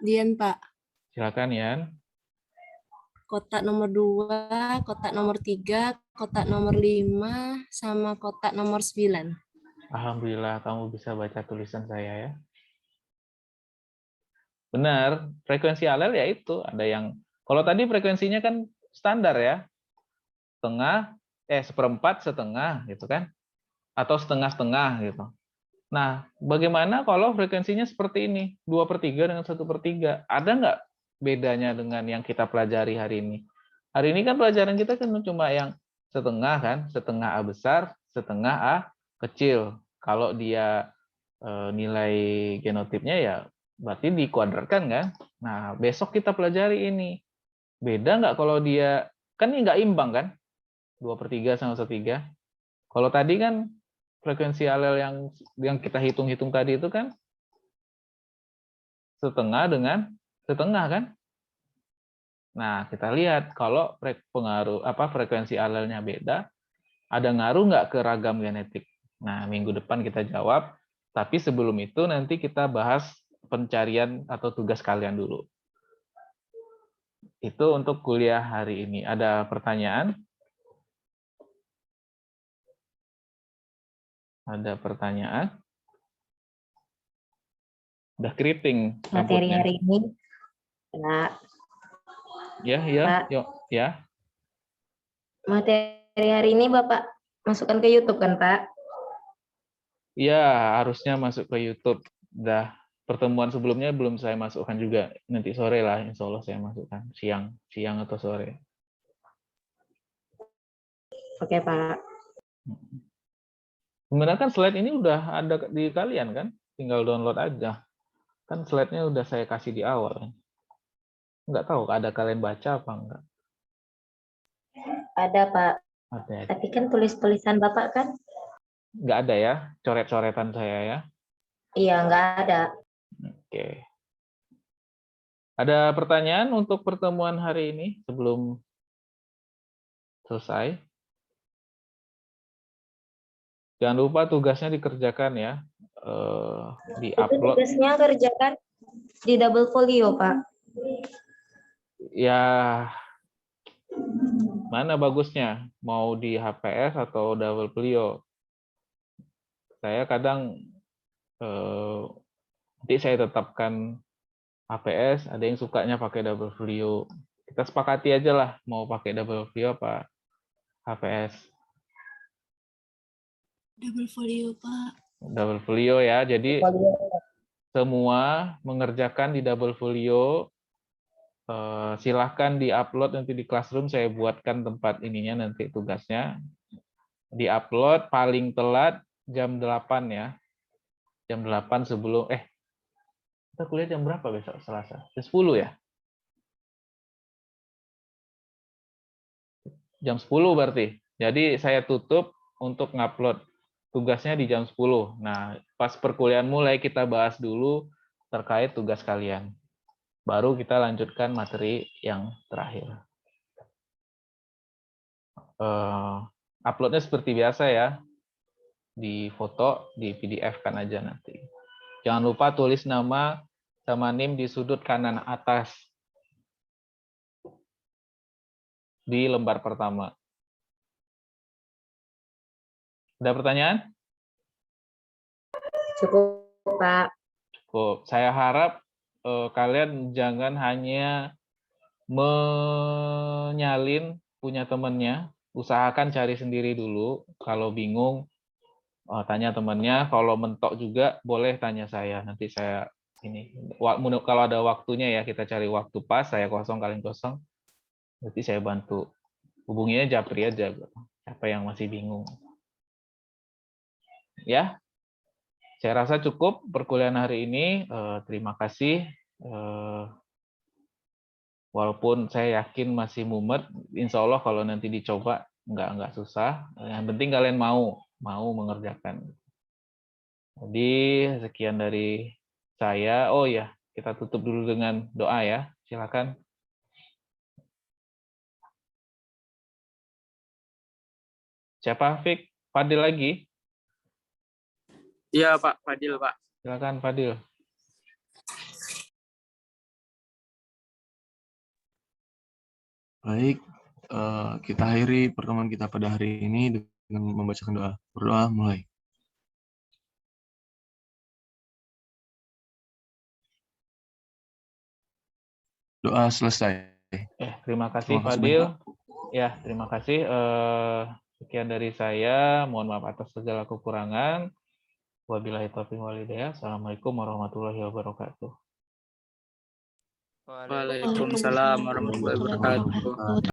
[SPEAKER 2] Dian, Pak.
[SPEAKER 1] Silakan Yan.
[SPEAKER 2] Kotak nomor 2, kotak nomor 3, kotak nomor 5, sama kotak nomor 9.
[SPEAKER 1] Alhamdulillah kamu bisa baca tulisan saya ya. Benar, frekuensi alel ya itu. Ada yang, kalau tadi frekuensinya kan standar ya. Seperempat, setengah gitu kan. Atau setengah-setengah gitu. Nah, bagaimana kalau frekuensinya seperti ini? 2/3 dengan 1/3. Ada nggak bedanya dengan yang kita pelajari hari ini? Hari ini kan pelajaran kita kan cuma yang setengah kan. Setengah A besar, setengah A kecil. Kalau dia nilai genotipnya ya berarti dikuadratkan kan. Nah, besok kita pelajari ini. Beda nggak kalau dia, kan ini nggak imbang kan? 2/3 sama 1/3. Kalau tadi kan frekuensi alel yang kita hitung-hitung tadi itu kan setengah dengan setengah kan. Nah, kita lihat kalau frekuensi alelnya beda, ada ngaruh nggak ke ragam genetik? Nah, minggu depan kita jawab. Tapi sebelum itu nanti kita bahas pencarian atau tugas kalian dulu. Itu untuk kuliah hari ini. Ada pertanyaan? Ada pertanyaan? Udah keriting
[SPEAKER 5] Materi
[SPEAKER 1] rambutnya.
[SPEAKER 5] hari ini, Pak.
[SPEAKER 1] Ya,
[SPEAKER 5] Pak.
[SPEAKER 1] yuk, ya.
[SPEAKER 5] Materi hari ini Bapak masukkan ke YouTube kan, Pak?
[SPEAKER 1] Iya, harusnya masuk ke YouTube. Udah pertemuan sebelumnya belum saya masukkan juga. Nanti sore lah, insya Allah saya masukkan. Siang atau sore.
[SPEAKER 5] Oke, Pak.
[SPEAKER 1] Sebenarnya kan slide ini udah ada di kalian kan? Tinggal download aja. Kan slide-nya udah saya kasih di awal. Nggak tahu ada kalian baca apa enggak.
[SPEAKER 5] Ada, Pak.
[SPEAKER 1] Ada.
[SPEAKER 5] Tapi kan tulis-tulisan Bapak kan?
[SPEAKER 1] Nggak ada ya, coret-coretan saya ya.
[SPEAKER 5] Iya, nggak ada.
[SPEAKER 1] Oke. Ada pertanyaan untuk pertemuan hari ini sebelum selesai? Jangan lupa tugasnya dikerjakan ya.
[SPEAKER 5] Itu
[SPEAKER 1] Di-upload.
[SPEAKER 5] tugasnya kerjakan di double folio, Pak.
[SPEAKER 1] Ya, mana bagusnya? Mau di HPS atau double folio? Saya kadang nanti saya tetapkan HPS, ada yang sukanya pakai double folio. Kita sepakati aja lah, mau pakai double folio apa HPS.
[SPEAKER 2] Double folio, Pak.
[SPEAKER 1] Double folio ya, jadi
[SPEAKER 5] Folio.
[SPEAKER 1] semua mengerjakan di double folio. Silahkan di-upload nanti di Classroom, saya buatkan tempat ininya nanti tugasnya. Di-upload paling telat jam 8 ya. Jam 8 sebelum, kita kuliah jam berapa besok Selasa? Jam 10 ya? Jam 10 berarti. Jadi saya tutup untuk ngupload tugasnya di jam 10. Nah, pas perkuliahan mulai kita bahas dulu terkait tugas kalian. Baru kita lanjutkan materi yang terakhir. Uploadnya seperti biasa ya. Di foto, di PDF kan aja nanti. Jangan lupa tulis nama sama NIM di sudut kanan atas. Di lembar pertama. Ada pertanyaan?
[SPEAKER 5] Cukup, Pak.
[SPEAKER 1] Cukup. Saya harap kalian jangan hanya menyalin punya temannya. Usahakan cari sendiri dulu. Kalau bingung, tanya temannya. Kalau mentok juga, boleh tanya saya. Nanti saya ini. Kalau ada waktunya ya, kita cari waktu pas. Saya kosong, kalian kosong. Nanti saya bantu. Hubunginya Japri aja. Siapa yang masih bingung. Ya. Saya rasa cukup perkuliahan hari ini. Terima kasih. Walaupun saya yakin masih mumet, insya Allah kalau nanti dicoba nggak susah. Yang penting kalian mau mengerjakan. Jadi sekian dari saya. Oh ya, kita tutup dulu dengan doa ya. Silakan. Siapa Fik? Fadil lagi?
[SPEAKER 6] Iya Pak, Fadil Pak.
[SPEAKER 1] Silakan Fadil.
[SPEAKER 3] Baik, kita akhiri pertemuan kita pada hari ini dengan membacakan doa. Berdoa mulai. Doa selesai.
[SPEAKER 1] Terima kasih
[SPEAKER 3] Terima kasih
[SPEAKER 1] Fadil.
[SPEAKER 3] banyak.
[SPEAKER 1] Ya, terima kasih. Sekian dari saya. Mohon maaf atas segala kekurangan. Wabillahi taufiq wal hidayah. Assalamualaikum warahmatullahi wabarakatuh.
[SPEAKER 6] Waalaikumsalam warahmatullahi wabarakatuh.